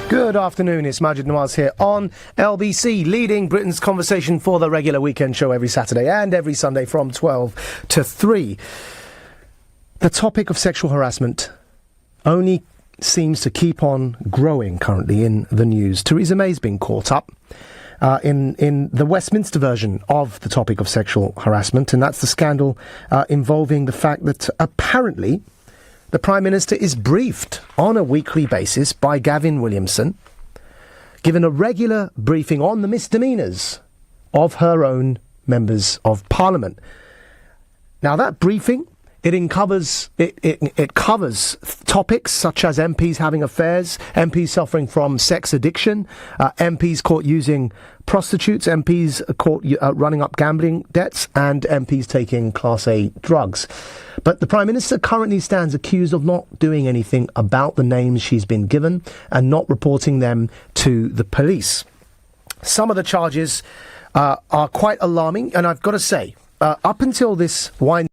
Good afternoon, it's Majid Nawaz here on LBC, leading Britain's conversation for the regular weekend show every Saturday and every Sunday from 12 to 3. The topic of sexual harassment only seems to keep on growing currently in the news. Theresa May's been caught up in the Westminster version of the topic of sexual harassment, and that's the scandal involving the fact that apparently the Prime Minister is briefed on a weekly basis by Gavin Williamson, given a regular briefing on the misdemeanours of her own members of Parliament. Now, that briefing, it covers topics such as MPs having affairs, MPs suffering from sex addiction, MPs caught using prostitutes, MPs caught running up gambling debts, and MPs taking Class A drugs. But the Prime Minister currently stands accused of not doing anything about the names she's been given and not reporting them to the police. Some of the charges are quite alarming, and I've got to say, up until this wine